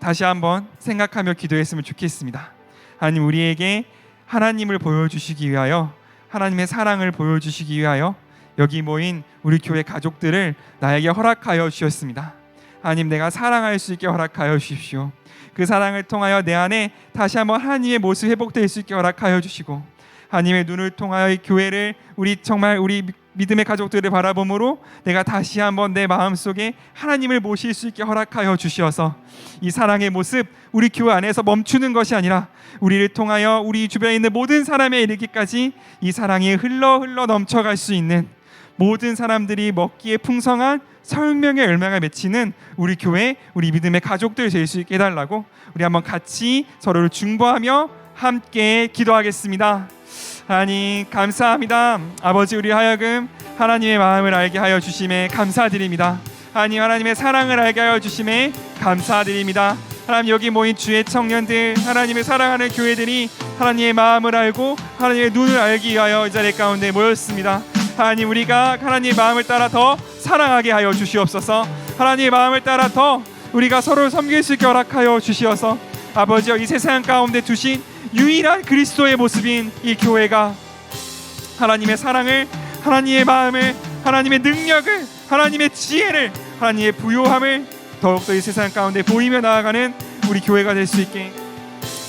A: 다시 한번 생각하며 기도했으면 좋겠습니다. 하나님, 우리에게 하나님을 보여주시기 위하여, 하나님의 사랑을 보여주시기 위하여 여기 모인 우리 교회 가족들을 나에게 허락하여 주셨습니다. 하나님, 내가 사랑할 수 있게 허락하여 주십시오. 그 사랑을 통하여 내 안에 다시 한번 하나님의 모습이 회복될 수 있게 허락하여 주시고, 하나님의 눈을 통하여 이 교회를, 우리 정말 우리 믿음의 가족들을 바라봄으로 내가 다시 한번 내 마음속에 하나님을 모실 수 있게 허락하여 주시어서 이 사랑의 모습 우리 교회 안에서 멈추는 것이 아니라 우리를 통하여 우리 주변에 있는 모든 사람에 이르기까지 이 사랑이 흘러 넘쳐갈 수 있는, 모든 사람들이 먹기에 풍성한 생명의 열매가 맺히는 우리 교회, 우리 믿음의 가족들 될 수 있게 해달라고 우리 한번 같이 서로를 중보하며 함께 기도하겠습니다. 하나님, 감사합니다. 아버지, 우리 하여금 하나님의 마음을 알게 하여 주심에 감사드립니다. 하나님, 하나님의 사랑을 알게 하여 주심에 감사드립니다. 하나님, 여기 모인 주의 청년들, 하나님을 사랑하는 교회들이 하나님의 마음을 알고 하나님의 눈을 알기 위하여 이 자리 가운데 모였습니다. 하나님, 우리가 하나님의 마음을 따라 더 사랑하게 하여 주시옵소서. 하나님의 마음을 따라 더 우리가 서로 섬길 수 있게 허락하여 주시어서 아버지여 이 세상 가운데 두신 유일한 그리스도의 모습인 이 교회가 하나님의 사랑을, 하나님의 마음을, 하나님의 능력을, 하나님의 지혜를, 하나님의 부요함을 더욱더 이 세상 가운데 보이며 나아가는 우리 교회가 될 수 있게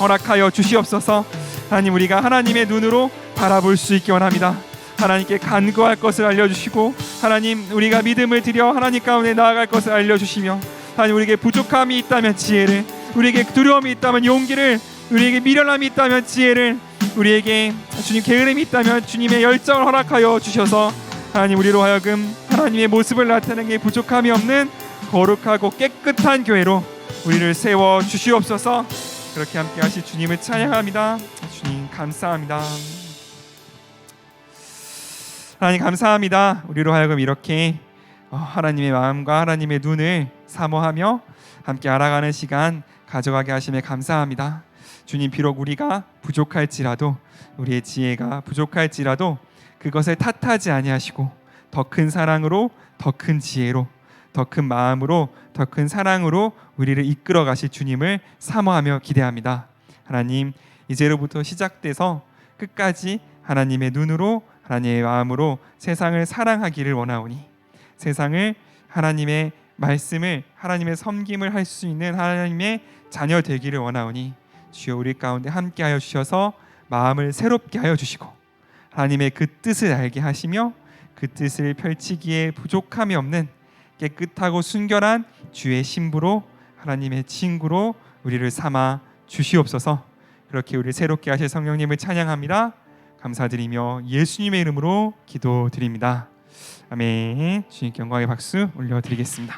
A: 허락하여 주시옵소서. 하나님, 우리가 하나님의 눈으로 바라볼 수 있기 원합니다. 하나님께 간구할 것을 알려주시고, 하나님 우리가 믿음을 드려 하나님 가운데 나아갈 것을 알려주시며, 하나님 우리에게 부족함이 있다면 지혜를, 우리에게 두려움이 있다면 용기를, 우리에게 미련함이 있다면 지혜를, 우리에게 주님 게으름이 있다면 주님의 열정을 허락하여 주셔서 하나님 우리로 하여금 하나님의 모습을 나타내는 게 부족함이 없는 거룩하고 깨끗한 교회로 우리를 세워 주시옵소서. 그렇게 함께 하실 주님을 찬양합니다. 주님 감사합니다. 하나님 감사합니다. 우리로 하여금 이렇게 하나님의 마음과 하나님의 눈을 사모하며 함께 알아가는 시간 가져가게 하심에 감사합니다. 주님, 비록 우리가 부족할지라도, 우리의 지혜가 부족할지라도 그것을 탓하지 아니하시고 더 큰 사랑으로, 더 큰 지혜로, 더 큰 마음으로, 더 큰 사랑으로 우리를 이끌어 가실 주님을 사모하며 기대합니다. 하나님, 이제로부터 시작돼서 끝까지 하나님의 눈으로, 하나님의 마음으로 세상을 사랑하기를 원하오니, 세상을 하나님의 말씀을, 하나님의 섬김을 할 수 있는 하나님의 자녀 되기를 원하오니 주여 우리 가운데 함께하여 주셔서 마음을 새롭게 하여 주시고 하나님의 그 뜻을 알게 하시며 그 뜻을 펼치기에 부족함이 없는 깨끗하고 순결한 주의 신부로, 하나님의 친구로 우리를 삼아 주시옵소서. 그렇게 우리를 새롭게 하실 성령님을 찬양합니다. 감사드리며 예수님의 이름으로 기도드립니다. 아멘. 주님께 영광의 박수 올려드리겠습니다.